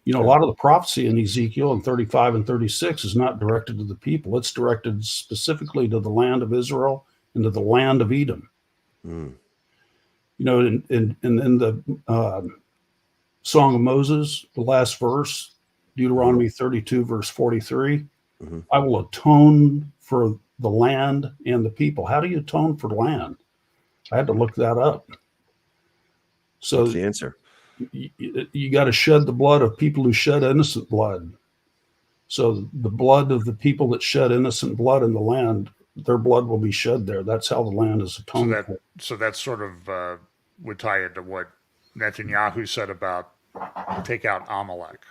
A lot of the prophecy in Ezekiel in 35 and 36 is not directed to the people. It's directed specifically to the land of Israel and to the land of Edom. In the Song of Moses, the last verse, Deuteronomy 32 verse 43, I will atone for the land and the people. How do you atone for land? I had to look that up. So what's the answer? You got to shed the blood of people who shed innocent blood. So the blood of the people that shed innocent blood in the land, their blood will be shed there. That's how the land is atoned for. So that sort of would tie into what Netanyahu said about take out Amalek.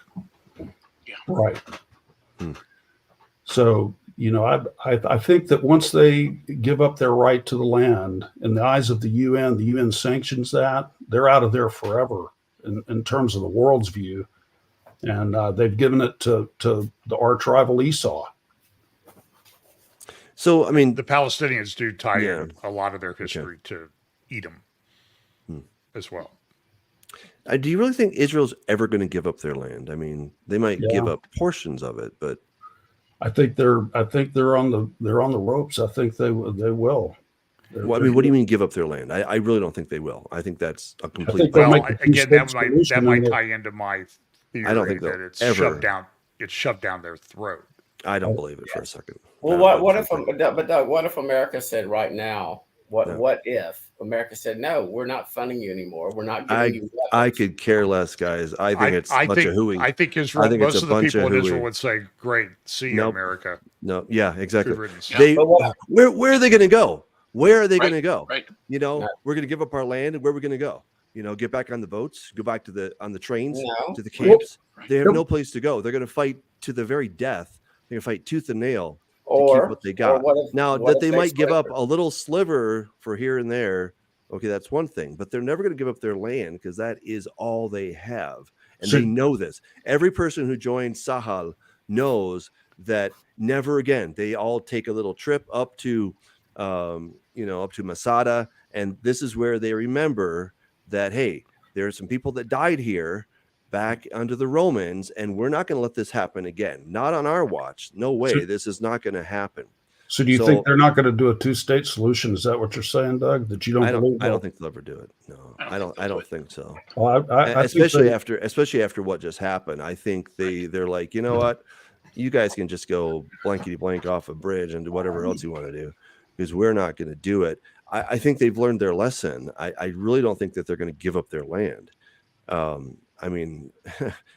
Yeah. Right. So, I think that once they give up their right to the land in the eyes of the UN sanctions that, they're out of there forever in terms of the world's view. And they've given it to the arch rival Esau. So I mean, The Palestinians do tie Yeah. in a lot of their history to Edom as well. do you really think Israel's ever going to give up their land? I mean, they might give up portions of it, but I think they're on the ropes. I think they will. well, I mean, what do you mean give up their land? I really don't think they will. I think that's a complete. think they'll Well, make a again, two-state that solution might and tie into my theory I don't think that they'll it's ever- shoved down their throat. I don't believe it for a second. Well, Not what for a if, second. but Doug, what if America said right now? No. What if America said no? We're not funding you anymore. We're not giving you weapons. I could care less, guys. I think it's a bunch of hooey. I think Israel. I think it's most a of the bunch people of in Israel hooey. would say, "Great, see you, Nope. America." No, yeah, exactly. Good riddance. Yeah. They But what- where are they going to go? Where are they Right, going to go? right. You know, No. we're going to give up our land, and where are we going to go? You know, get back on the boats, go back to on the trains, No. to the camps. Right. They have no place to go. They're going to fight to the very death. They're going to fight tooth and nail to Or keep what they got. what if, Now what that if they might give up surrender? a little sliver for here and there, okay, that's one thing. But they're never going to give up their land because that is all they have, and So- they know this. Every person who joins Sahal knows that never again. They all take a little trip up to, up to Masada, and this is where they remember that hey, there are some people that died here back under the Romans, and we're not going to let this happen again. Not on our watch. No way. So- This is not going to happen. So do you So- think they're not going to do a two-state solution? Is that what you're saying, Doug? That you don't I believe? don't think they'll ever do it. No, I don't I don't. think they'll I do don't it. think so. Well, I especially think after what just happened. I think they're like, you know what, you guys can just go blankety blank off a bridge and do whatever else you want to do, because we're not going to do it. I think they've learned their lesson. I really don't think that they're going to give up their land. I mean,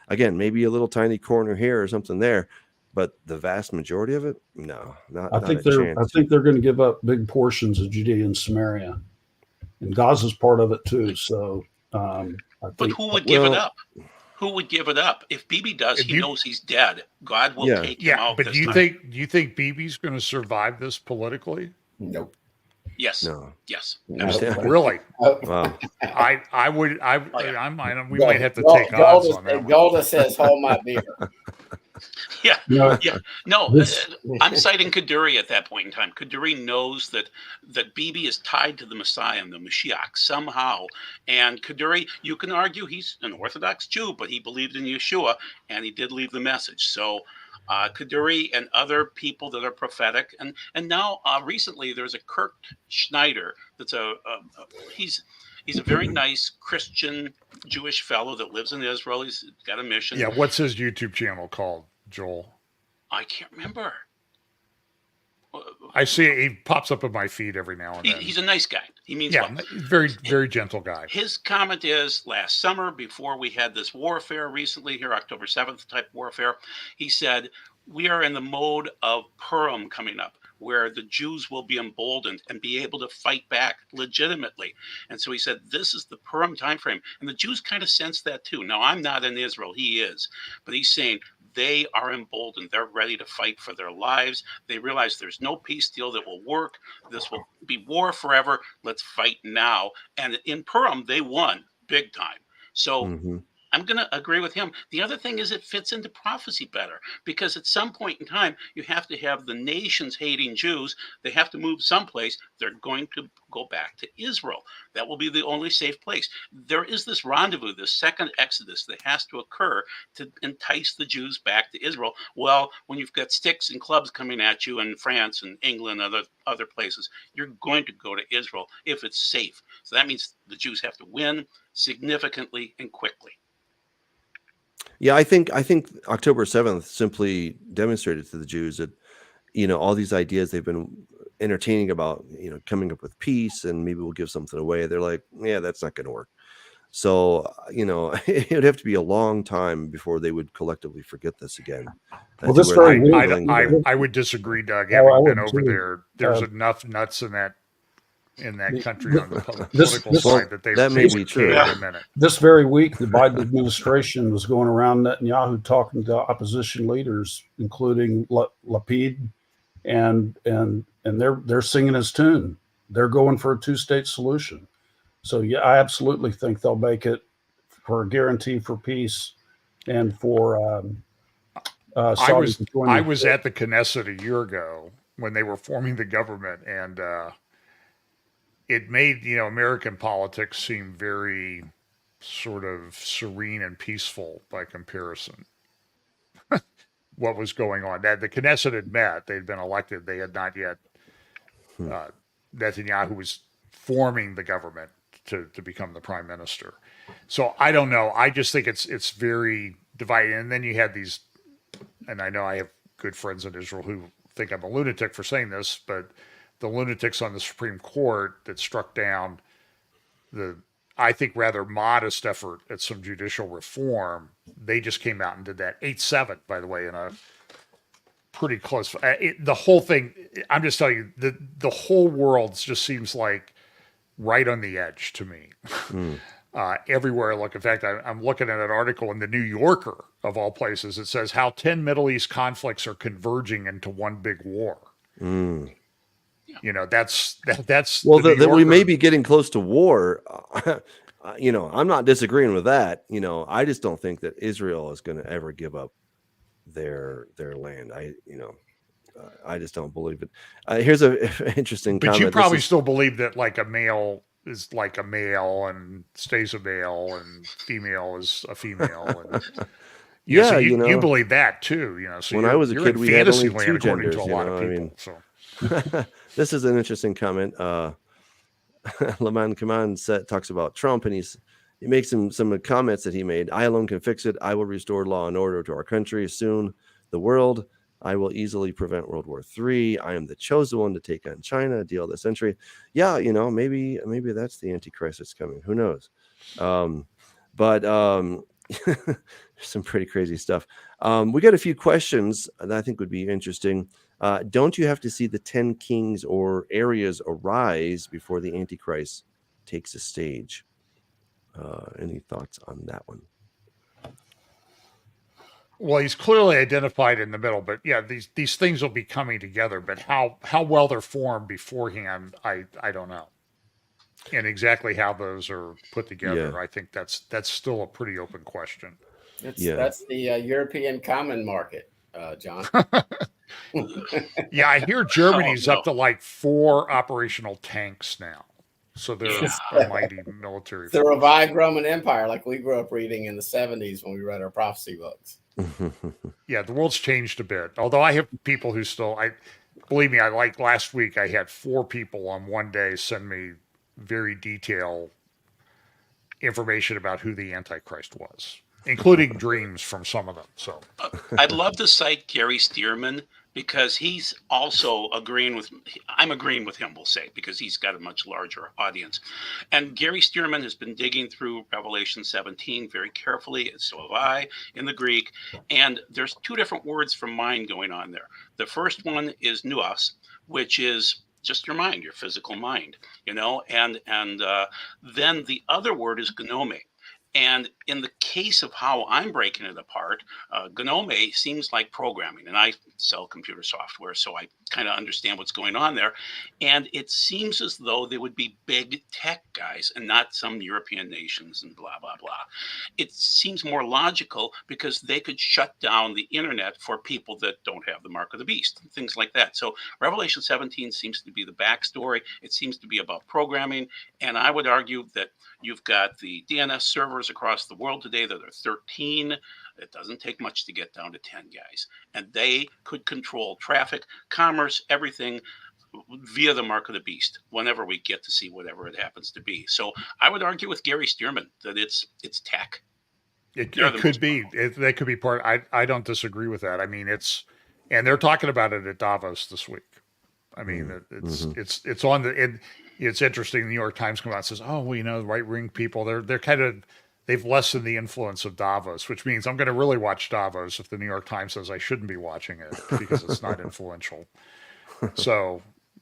again, maybe a little tiny corner here or something there, but the vast majority of it, no, not. I not think a they're chance. going to give up big portions of Judea and Samaria, and Gaza's part of it too. So, I But think who would give it well- up? Who would give it up? If Bibi does, If he you- knows he's dead. God will Yeah. take him Yeah, out. but this do you time. think Bibi's going to survive this politically? Nope. Yes. No. Yes. No. Absolutely. Really? Wow. I would. Oh, We might have to take odds on that one. Golda says, "Hold my beer." Yeah. you know, Yeah. No, This- I'm citing Kaduri at that point in time. Kaduri knows that Bibi is tied to the Messiah and the Mashiach somehow. And Kaduri, you can argue he's an Orthodox Jew, but he believed in Yeshua and he did leave the message. So Kaduri and other people that are prophetic, and now recently there's a Kurt Schneider that's he's a very nice Christian Jewish fellow that lives in Israel. He's got a mission. Yeah. What's his YouTube channel called, Joel? I can't remember. I see it. He pops up in my feed every now and then. He's a nice guy. He means yeah, well. very, very gentle guy. His comment is last summer, before we had this warfare recently here, October 7th type warfare, he said, we are in the mode of Purim coming up, where the Jews will be emboldened and be able to fight back legitimately. And so he said, this is the Purim timeframe. And the Jews kind of sense that too. Now, I'm not in Israel. He is. But he's saying they are emboldened. They're ready to fight for their lives. They realize there's no peace deal that will work. This will be war forever. Let's fight now. And in Purim, they won big time. So Mhm. I'm going to agree with him. The other thing is it fits into prophecy better, because at some point in time, you have to have the nations hating Jews. They have to move someplace. They're going to go back to Israel. That will be the only safe place. There is this rendezvous, this second Exodus that has to occur to entice the Jews back to Israel. Well, when you've got sticks and clubs coming at you in France and England and other places, you're going to go to Israel if it's safe. So that means the Jews have to win significantly and quickly. Yeah, I think October 7th simply demonstrated to the Jews that, all these ideas they've been entertaining about, coming up with peace and maybe we'll give something away. They're like, yeah, that's not going to work. So, it would have to be a long time before they would collectively forget this again. Well, To this where very they're week- willing to- I would disagree, Doug. Oh, I Having would been over too. there, there's Uh, enough nuts in that country on the this- political side that that may be would true. cave in a minute. This very week, the Biden administration was going around Netanyahu talking to opposition leaders, including Lapid, and they're singing his tune. They're going for a two-state solution. So yeah, I absolutely think they'll make it for a guarantee for peace and for I Saudi to join I the- was at the Knesset a year ago, when they were forming the government, and it made American politics seem very sort of serene and peaceful by comparison. What was going on? That the Knesset had met; they'd been elected. They had not yet. Netanyahu was forming the government to become the prime minister. So I don't know. I just think it's very divided. And then you had these, and I know I have good friends in Israel who think I'm a lunatic for saying this, but the lunatics on the Supreme Court that struck down the, I think, rather modest effort at some judicial reform, they just came out and did that 8-7, by the way, in a pretty close. The whole thing, I'm just telling you, the whole world just seems like right on the edge to me. Everywhere I look. In fact, I'm looking at an article in the New Yorker, of all places. It says how 10 Middle East conflicts are converging into one big war. That's well, that we may be getting close to war. I'm not disagreeing with that. I just don't think that Israel is going to ever give up their land. I just don't believe it. Here's an interesting comment. But you probably still believe that like a male is like a male and stays a male, and female is a female. And, so you believe that too. So when I was a kid, we had only two genders. To a lot of people, this is an interesting comment. Laman Kaman talks about Trump, and he makes some comments that he made. I alone can fix it. I will restore law and order to our country soon. The world. I will easily prevent World War III. I am the chosen one to take on China, deal of the century. Yeah, maybe that's the Antichrist that's coming. Who knows? But some pretty crazy stuff. We got a few questions that I think would be interesting. Don't you have to see the 10 kings or areas arise before the Antichrist takes a stage? Any thoughts on that one? Well, he's clearly identified in the middle, but yeah, these things will be coming together. But how well they're formed beforehand, I don't know, and exactly how those are put together. Yeah. I think that's still a pretty open question. That's the European common market, John. Yeah, I hear Germany's up to like 4 operational tanks now. So they're a mighty military. The revived Roman Empire, like we grew up reading in the 70s when we read our prophecy books. Yeah, the world's changed a bit. Although I have people who still, believe me, like last week, I had 4 people on one day send me very detailed information about who the Antichrist was, including dreams from some of them. So I'd love to cite Gary Stearman, because he's also I'm agreeing with him, we'll say, because he's got a much larger audience. And Gary Stearman has been digging through Revelation 17 very carefully, and so have I, in the Greek. And there's 2 different words from mind going on there. The first one is nous, which is just your mind, your physical mind, and then the other word is gnome. And in the case of how I'm breaking it apart, gnome seems like programming, and I sell computer software, so I kind of understand what's going on there. And it seems as though they would be big tech guys and not some European nations and blah, blah, blah. It seems more logical because they could shut down the internet for people that don't have the mark of the beast, and things like that. So Revelation 17 seems to be the backstory. It seems to be about programming. And I would argue that you've got the DNS servers across the world today that are 13. It doesn't take much to get down to 10 guys. And they could control traffic, commerce, everything via the mark of the beast whenever we get to see whatever it happens to be. So I would argue with Gary Stearman that it's tech. It could be. That could be part. I don't disagree with that. I mean, and they're talking about it at Davos this week. I mean, it's on the. It's interesting. The New York Times comes out and says, "Oh, well, the right-wing people. They're kind of they've lessened the influence of Davos," which means I'm going to really watch Davos if the New York Times says I shouldn't be watching it because it's not influential. So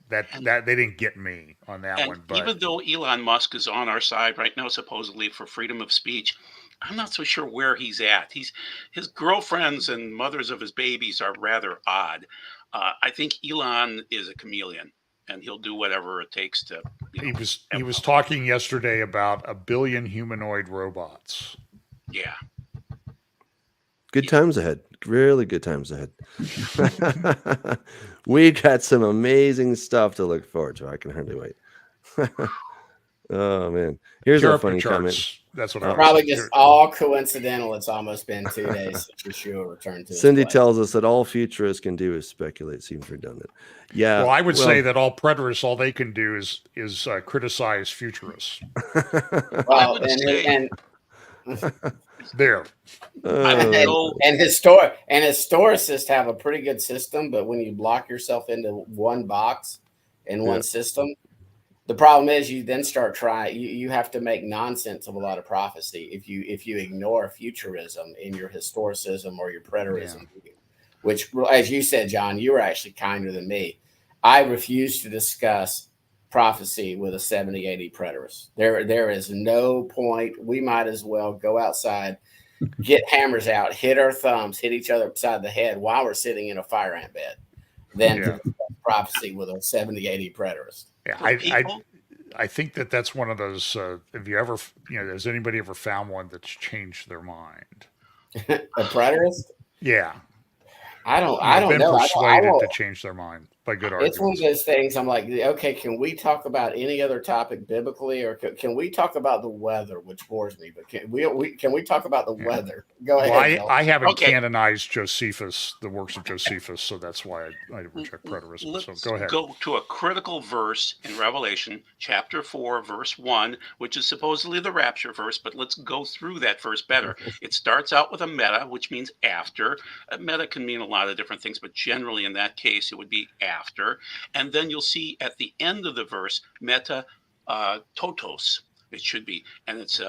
that they didn't get me on that one. But even though Elon Musk is on our side right now, supposedly for freedom of speech, I'm not so sure where he's at. His girlfriends and mothers of his babies are rather odd. I think Elon is a chameleon, and he'll do whatever it takes to. He was talking yesterday about 1 billion humanoid robots. Yeah. Good times ahead. Really good times ahead. We got some amazing stuff to look forward to. I can hardly wait. Oh man, here's Tear a up the funny comment. charts. That's what I was Probably saying. just all coincidental. It's almost been 2 days since Yeshua returned to his Cindy place. tells us that all futurists can do is speculate. Seems redundant. Yeah. Well, I would say that all preterists, all they can do is criticize futurists. Well, would say- and There. I would go. and historicists have a pretty good system, but when you block yourself into one box in one system, the problem is you then start trying. You have to make nonsense of a lot of prophecy if you ignore futurism in your historicism or your preterism, which, as you said, John, you were actually kinder than me. I refuse to discuss prophecy with a 70-80 preterist. There is no point. We might as well go outside, get hammers out, hit our thumbs, hit each other upside the head while we're sitting in a fire ant bed than to discuss prophecy with a 70-80 preterist. Yeah, I think that's one of those. Have you ever, has anybody ever found one that's changed their mind? A preterist? Yeah. I don't know. Persuaded to change their mind by good arguments. It's one of those things. I'm like, okay, can we talk about any other topic biblically, or can we talk about the weather, which bores me? But can we talk about the weather? Go ahead. I haven't canonized Josephus, the works of Josephus, so that's why I reject preterism. Let's so go ahead. Go to a critical verse in Revelation, chapter 4, verse 1, which is supposedly the rapture verse, but let's go through that verse better. It starts out with a meta, which means after. A meta can mean a lot of different things, but generally in that case, it would be after. And then you'll see at the end of the verse, meta totos. It should be, and it's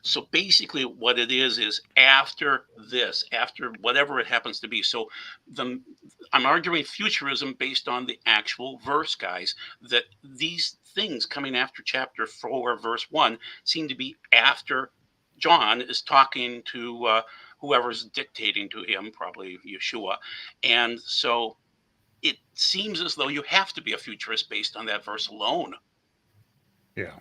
so basically what it is after this, after whatever it happens to be. So I'm arguing futurism based on the actual verse, guys, that these things coming after chapter 4, verse 1 seem to be after John is talking to whoever's dictating to him, probably Yeshua. And so it seems as though you have to be a futurist based on that verse alone. Yeah.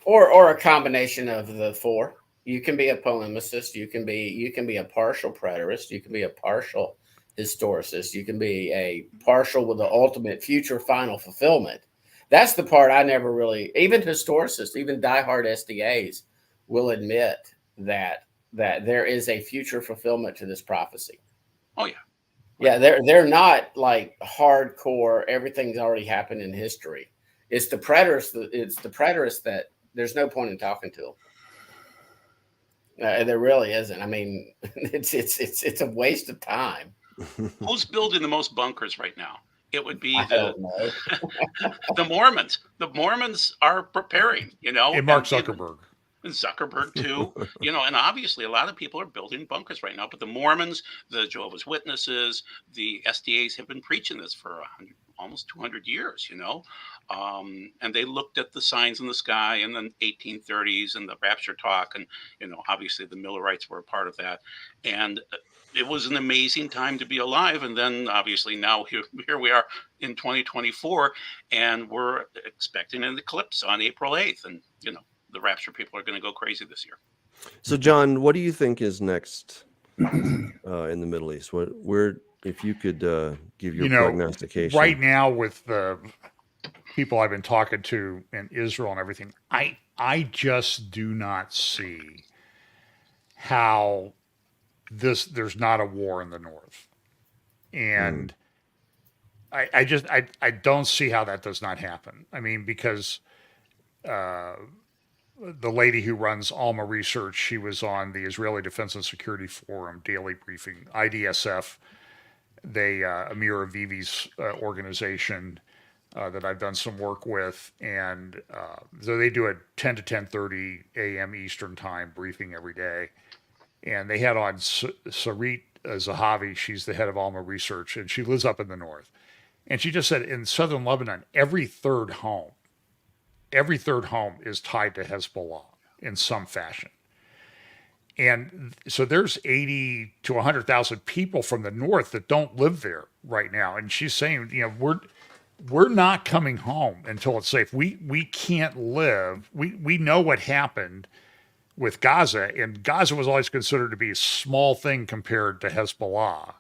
Or a combination of the four. You can be a polemicist. You can be a partial preterist. You can be a partial historicist. You can be a partial with the ultimate future final fulfillment. That's the part I never really, even historicists, even diehard SDAs will admit that there is a future fulfillment to this prophecy. Oh, yeah. Yeah, they're not like hardcore, everything's already happened in history. It's the preterists that there's no point in talking to them. There really isn't. I mean, it's a waste of time. Who's building the most bunkers right now? It would be the Mormons. The Mormons are preparing, And Mark Zuckerberg. And Zuckerberg too, and obviously a lot of people are building bunkers right now. But the Mormons, the Jehovah's Witnesses, the SDAs have been preaching this for almost 200 years, and they looked at the signs in the sky in the 1830s and the rapture talk, and obviously the Millerites were a part of that, and it was an amazing time to be alive. And then obviously now here we are in 2024, and we're expecting an eclipse on April 8th, and the rapture people are going to go crazy this year. So, John, what do you think is next in the Middle East? Where, if you could give your prognostication right now with the people I've been talking to in Israel and everything, I just do not see how there's not a war in the north, and I don't see how that does not happen. I mean, because the lady who runs Alma Research, she was on the Israeli Defense and Security Forum daily briefing, IDSF. They Amir Avivi's organization that I've done some work with, and so they do a 10 to 10:30 a.m. Eastern time briefing every day. And they had on Sarit Zahavi. She's the head of Alma Research, and she lives up in the north. And she just said in southern Lebanon, every third home is tied to Hezbollah in some fashion. And so there's 80 to 100,000 people from the north that don't live there right now. And she's saying, we're not coming home until it's safe. We can't live. We know what happened with Gaza, and Gaza was always considered to be a small thing compared to Hezbollah,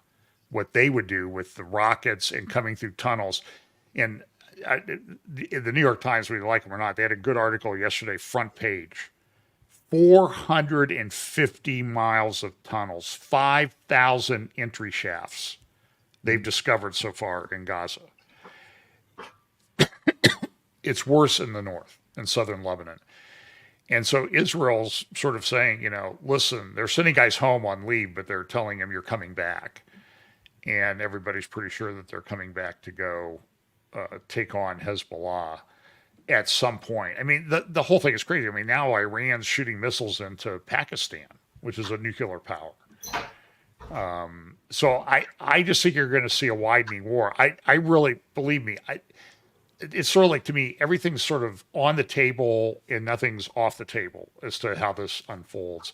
what they would do with the rockets and coming through tunnels. And the New York Times, whether you like them or not, they had a good article yesterday, front page. 450 miles of tunnels, 5,000 entry shafts they've discovered so far in Gaza. It's worse in the north, in southern Lebanon. And so Israel's sort of saying, listen, they're sending guys home on leave, but they're telling them you're coming back. And everybody's pretty sure that they're coming back to go take on Hezbollah at some point. I mean, the whole thing is crazy. I mean, now Iran's shooting missiles into Pakistan, which is a nuclear power. So I just think you're going to see a widening war. I really, believe me, it's sort of like, to me, everything's sort of on the table and nothing's off the table as to how this unfolds.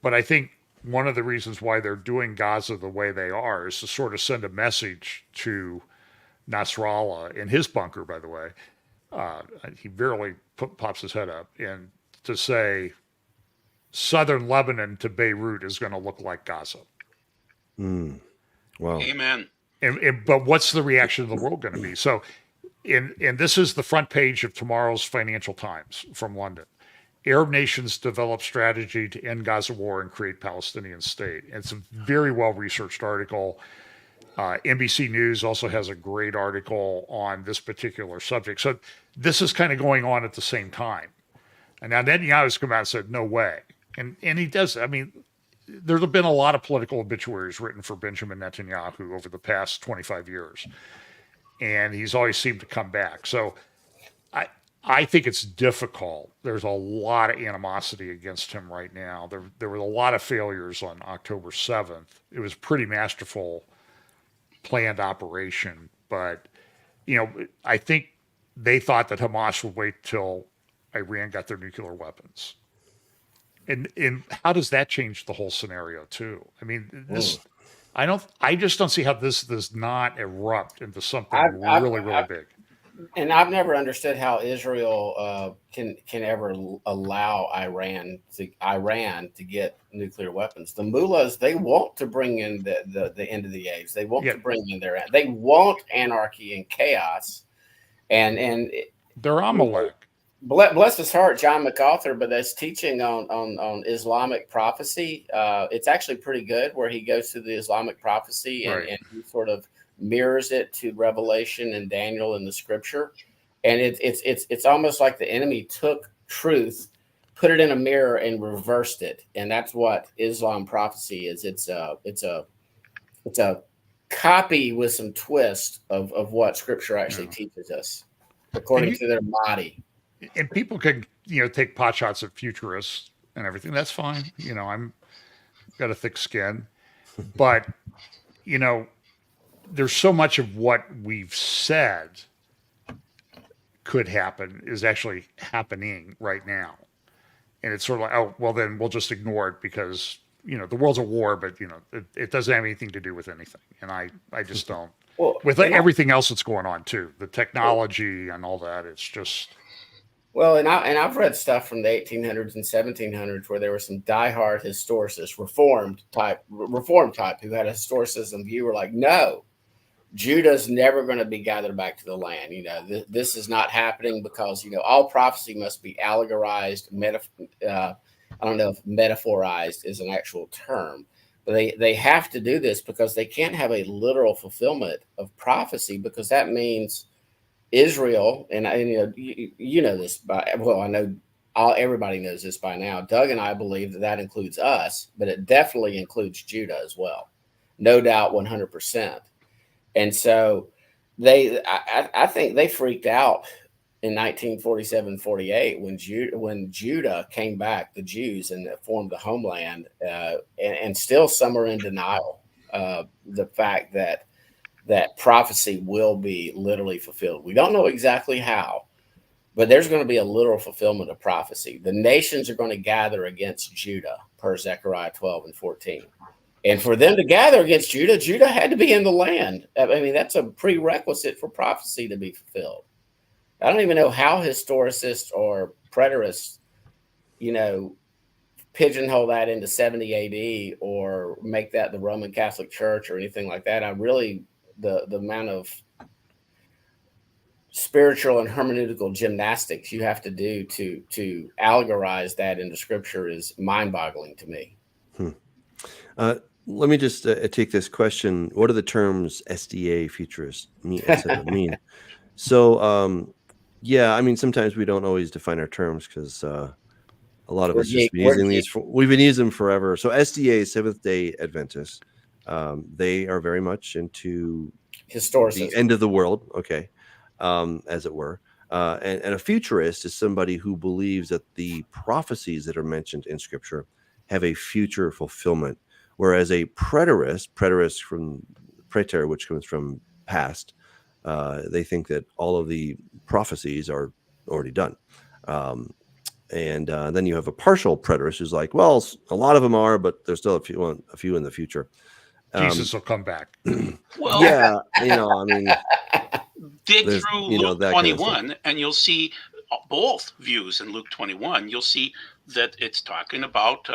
But I think one of the reasons why they're doing Gaza the way they are is to sort of send a message to Nasrallah in his bunker, by the way. He barely pops his head up, and to say southern Lebanon to Beirut is going to look like Gaza. Wow. Amen. But what's the reaction of the world going to be? So, and this is the front page of tomorrow's Financial Times from London. Arab nations develop strategy to end Gaza war and create Palestinian state. It's a very well-researched article. NBC News also has a great article on this particular subject. So this is kind of going on at the same time. And now Netanyahu's come out and said, no way. And he does. I mean, there's been a lot of political obituaries written for Benjamin Netanyahu over the past 25 years. And he's always seemed to come back. So I think it's difficult. There's a lot of animosity against him right now. There were a lot of failures on October 7th. It was pretty masterful planned operation. But, I think they thought that Hamas would wait till Iran got their nuclear weapons. And how does that change the whole scenario too? I mean, I just don't see how this does not erupt into something really big. And I've never understood how Israel can ever allow Iran to get nuclear weapons. The mullahs, they want to bring in the end of the age. They want to bring in they want anarchy and chaos. And they're Amalek. Bless his heart, John MacArthur, but that's teaching on Islamic prophecy. It's actually pretty good, where he goes through the Islamic prophecy and he sort of mirrors it to Revelation and Daniel in the Scripture, and it's almost like the enemy took truth, put it in a mirror, and reversed it, and that's what Islam prophecy is. It's a copy with some twist of what Scripture actually teaches us, according to their body. And people can take pot shots at futurists and everything. That's fine. I'm got a thick skin, but there's so much of what we've said could happen is actually happening right now. And it's sort of like, oh, well, then we'll just ignore it because, the world's a war, but, it doesn't have anything to do with anything. And I just don't. Well, with everything else that's going on, too, the technology and all that, it's just. Well, and I've read stuff from the 1800s and 1700s where there were some diehard historicists, reformed type who had a historicism view, were like, no, Judah's never going to be gathered back to the land. This is not happening because, all prophecy must be allegorized. I don't know if metaphorized is an actual term, but they have to do this because they can't have a literal fulfillment of prophecy, because that means Israel, and you know this I know everybody knows this by now. Doug and I believe that includes us, but it definitely includes Judah as well. No doubt, 100%. And so I think they freaked out in 1947-48 when Judah came back, the Jews, and formed the homeland, and still some are in denial of the fact that prophecy will be literally fulfilled. We don't know exactly how, but there's going to be a literal fulfillment of prophecy. The nations are going to gather against Judah, per Zechariah 12:14. And for them to gather against Judah, Judah had to be in the land. I mean, that's a prerequisite for prophecy to be fulfilled. I don't even know how historicists or preterists, pigeonhole that into 70 AD or make that the Roman Catholic Church or anything like that. I really, the amount of spiritual and hermeneutical gymnastics you have to do to allegorize that into scripture is mind-boggling to me. Let me just take this question. What do the terms SDA, futurist, etc. mean? So, yeah, I mean, sometimes we don't always define our terms because a lot of us just been using these. We've been using them forever. So SDA, Seventh Day Adventists, they are very much into Historicism. the end of the world, okay, as it were. And a futurist is somebody who believes that the prophecies that are mentioned in Scripture have a future fulfillment, whereas a preterist from preter, which comes from past, they think that all of the prophecies are already done. And then you have a partial preterist who's like, well, a lot of them are, but there's still a few in the future. Jesus will come back. Well, Yeah, I mean, dig through Luke 21 kind of and you'll see both views in Luke 21. You'll see that it's talking about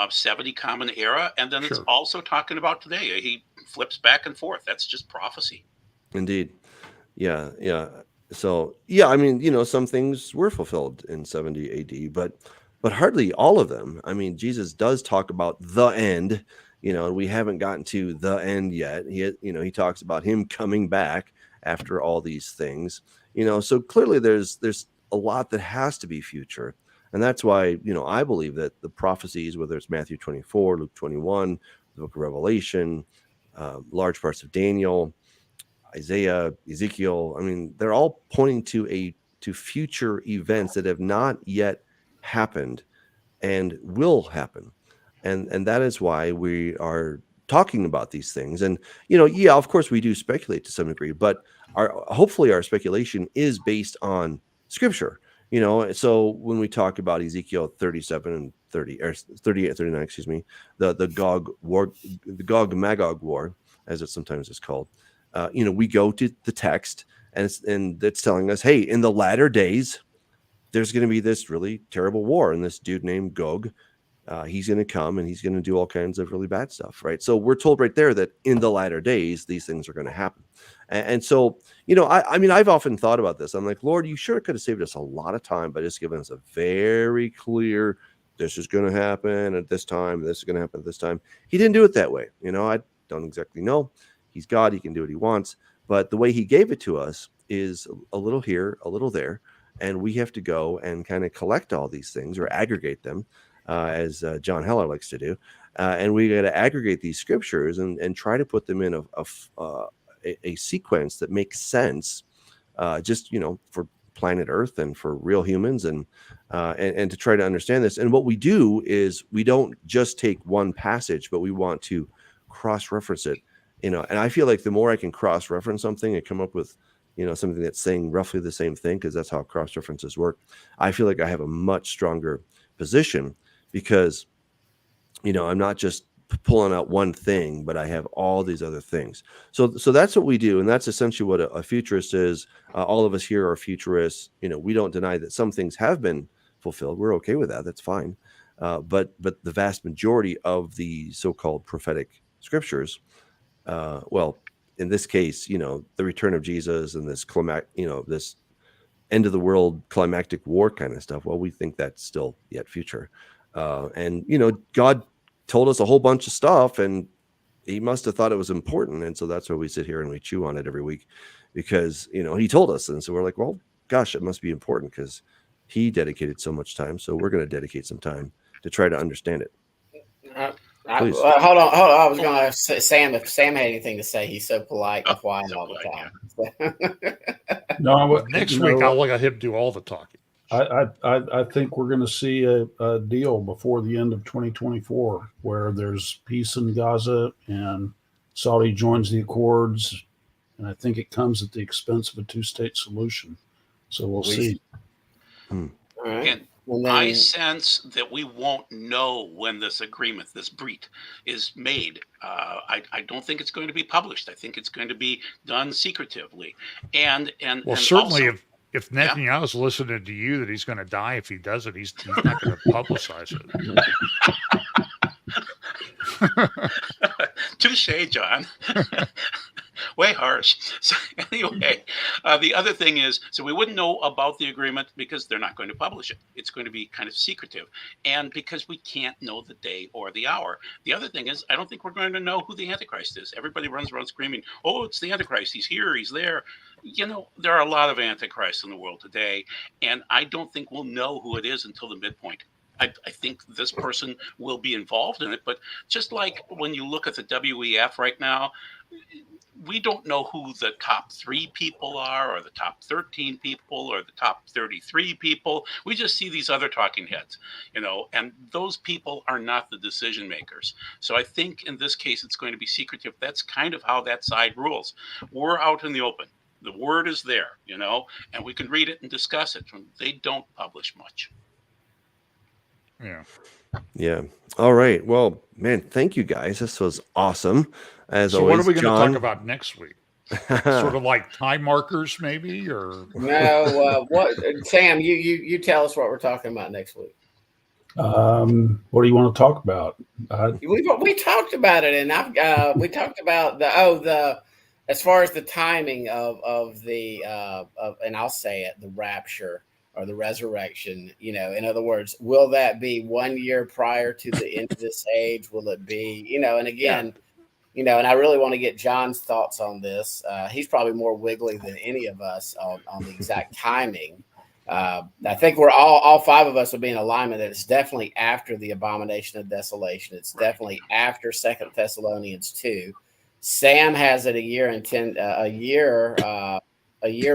70 Common Era, and then it's also talking about today. He flips back and forth. That's just prophecy. Indeed. Yeah. So, yeah, I mean, some things were fulfilled in 70 AD, but hardly all of them. I mean, Jesus does talk about the end, and we haven't gotten to the end yet. He talks about him coming back after all these things, so clearly there's a lot that has to be future. And that's why, I believe that the prophecies, whether it's Matthew 24, Luke 21, the book of Revelation, large parts of Daniel, Isaiah, Ezekiel, I mean, they're all pointing to future events that have not yet happened and will happen. And that is why we are talking about these things. And, yeah, of course we do speculate to some degree, but hopefully our speculation is based on Scripture. So when we talk about Ezekiel 37 and 30 or 38, 39, excuse me, the Gog war, the Gog Magog war, as it sometimes is called, we go to the text and it's telling us, hey, in the latter days, there's going to be this really terrible war, and this dude named Gog, he's going to come and he's going to do all kinds of really bad stuff, right? So we're told right there that in the latter days, these things are going to happen. And so, I mean, I've often thought about this. I'm like, Lord, you sure could have saved us a lot of time by just giving us a very clear, this is going to happen at this time, this is going to happen at this time. He didn't do it that way. I don't exactly know. He's God. He can do what he wants. But the way he gave it to us is a little here, a little there. And we have to go and kind of collect all these things or aggregate them, as John Heller likes to do. And we got to aggregate these scriptures and try to put them in a sequence that makes sense, just, for planet Earth and for real humans and to try to understand this. And what we do is we don't just take one passage, but we want to cross-reference it. And I feel like the more I can cross-reference something and come up with, something that's saying roughly the same thing, because that's how cross-references work, I feel like I have a much stronger position because, I'm not just pulling out one thing, but I have all these other things. So that's what we do. And that's essentially what a futurist is. All of us here are futurists. We don't deny that some things have been fulfilled. We're okay with that. That's fine. But the vast majority of the so-called prophetic scriptures, well, in this case, the return of Jesus and this this end of the world climactic war kind of stuff, well, we think that's still yet future. And God told us a whole bunch of stuff, and he must have thought it was important. And so that's why we sit here and we chew on it every week, because he told us. And so we're like, well, gosh, it must be important because he dedicated so much time. So we're going to dedicate some time to try to understand it. Hold on. I was going to ask Sam if Sam had anything to say. He's so polite and quiet all the time. No, next week I'll let him do all the talking. I think we're going to see a deal before the end of 2024 where there's peace in Gaza and Saudi joins the accords, and I think it comes at the expense of a two-state solution. So we'll see. All right. And I sense that we won't know when this agreement, this breach, is made. I don't think it's going to be published. I think it's going to be done secretively. And certainly also, if Yeah. Netanyahu's listening to you that he's going to die if he does it, he's not going to publicize it. Touche, John. Way harsh. So anyway, the other thing is, so we wouldn't know about the agreement because they're not going to publish it. It's going to be kind of secretive, and because we can't know the day or the hour. The other thing is, I don't think we're going to know who the Antichrist is. Everybody runs around screaming, "Oh, it's the Antichrist! He's here! He's there!" You know, there are a lot of Antichrists in the world today, and I don't think we'll know who it is until the midpoint. I think this person will be involved in it, but just like when you look at the WEF right now, we don't know who the top 3 people are, or the top 13 people, or the top 33 people. We just see these other talking heads, you know, and those people are not the decision makers. So I think in this case, it's going to be secretive. That's kind of how that side rules. We're out in the open. The word is there, you know, and we can read it and discuss it. They don't publish much. Yeah. Yeah. All right. Well, man, thank you guys. This was awesome. As So always, what are we going to John. talk about next week? Sort of like time markers, maybe, or No, what Sam? You tell us what we're talking about next week. What do you want to talk about? We talked about it, and we talked about the as far as the timing of the and I'll say it, the rapture or the resurrection. You know, in other words, will that be 1 year prior to the end of this age? Will it be, you know? And again. Yeah. You know, and I really want to get John's thoughts on this. He's probably more wiggly than any of us on the exact timing. I think we're all 5 of us will be in alignment that it's definitely after the abomination of desolation. It's definitely after 2 Thessalonians 2. Sam has it a year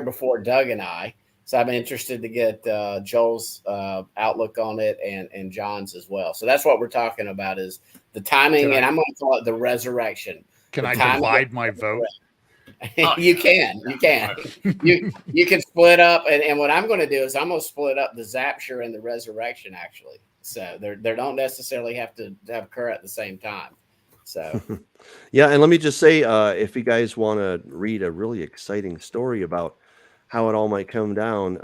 before Doug and I. So I'm interested to get Joel's outlook on it and John's as well. So that's what we're talking about is the timing, and I'm going to call it the resurrection. Can The I timing divide my vote? You can. You can split up, and what I'm going to do is I'm going to split up the Zapture and the resurrection actually. So they don't necessarily have to occur at the same time. So Yeah, and let me just say, if you guys want to read a really exciting story about how it all might come down,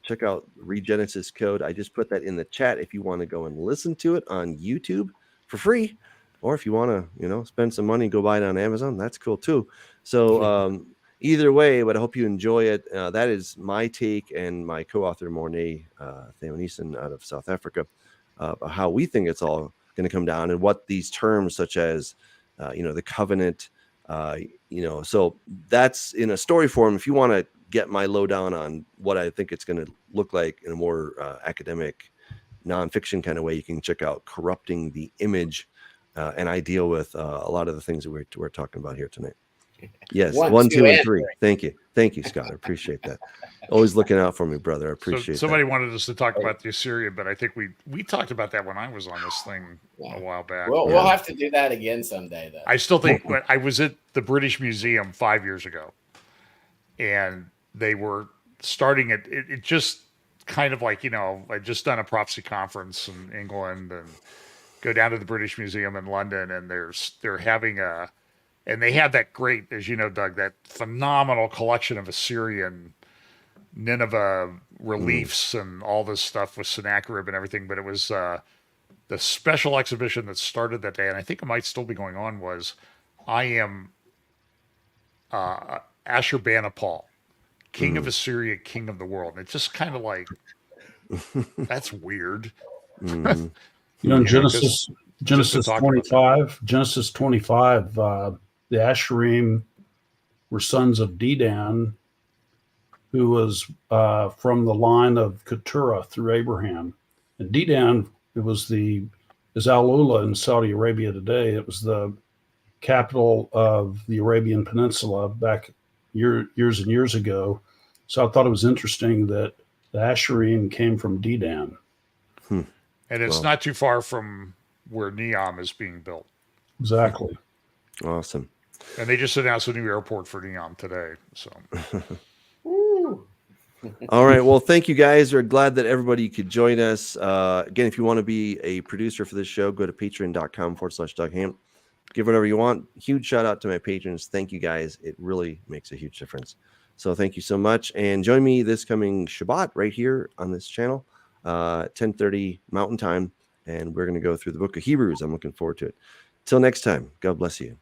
check out Read Genesis Code. I just put that in the chat if you want to go and listen to it on YouTube for free, or if you want to, you know, spend some money, go buy it on Amazon. That's cool too. So either way, but I hope you enjoy it. That is my take and my co-author Mornay Theonissen out of South Africa, how we think it's all going to come down and what these terms such as, you know, the covenant, you know, so that's in a story form. If you want to get my lowdown on what I think it's going to look like in a more academic, nonfiction kind of way, you can check out Corrupting the Image, and I deal with a lot of the things that we're talking about here tonight. Yes, 1, 2, and 3. Thank you, Scott. I appreciate that. Always looking out for me, brother. I appreciate somebody that. wanted us to talk about the Assyrian, but I think we talked about that when I was on this thing a while back. We'll have to do that again someday, though. I still think I was at the British Museum 5 years ago, and they were starting it just kind of like, you know, I'd just done a prophecy conference in England and go down to the British Museum in London, and they're having and they had that great, as you know, Doug, that phenomenal collection of Assyrian Nineveh reliefs and all this stuff with Sennacherib and everything. But it was the special exhibition that started that day, and I think it might still be going on, was I am Ashurbanipal, King of Assyria, King of the world. And it's just kind of like, that's weird. You know, Genesis 25, the Asherim were sons of Dedan, who was from the line of Keturah through Abraham. And Dedan, is Al Ula in Saudi Arabia today. It was the capital of the Arabian Peninsula back years and years ago. So I thought it was interesting that the Asherim came from Dedan. And it's not too far from where Neom is being built. Exactly. Awesome. And they just announced a new airport for Neom today. So, all right. Well, thank you guys. We're glad that everybody could join us. Again, if you want to be a producer for this show, go to patreon.com/Doug Hamp. Give whatever you want. Huge shout out to my patrons. Thank you guys. It really makes a huge difference. So thank you so much. And join me this coming Shabbat right here on this channel, 10:30 Mountain Time. And we're going to go through the book of Hebrews. I'm looking forward to it. Till next time, God bless you.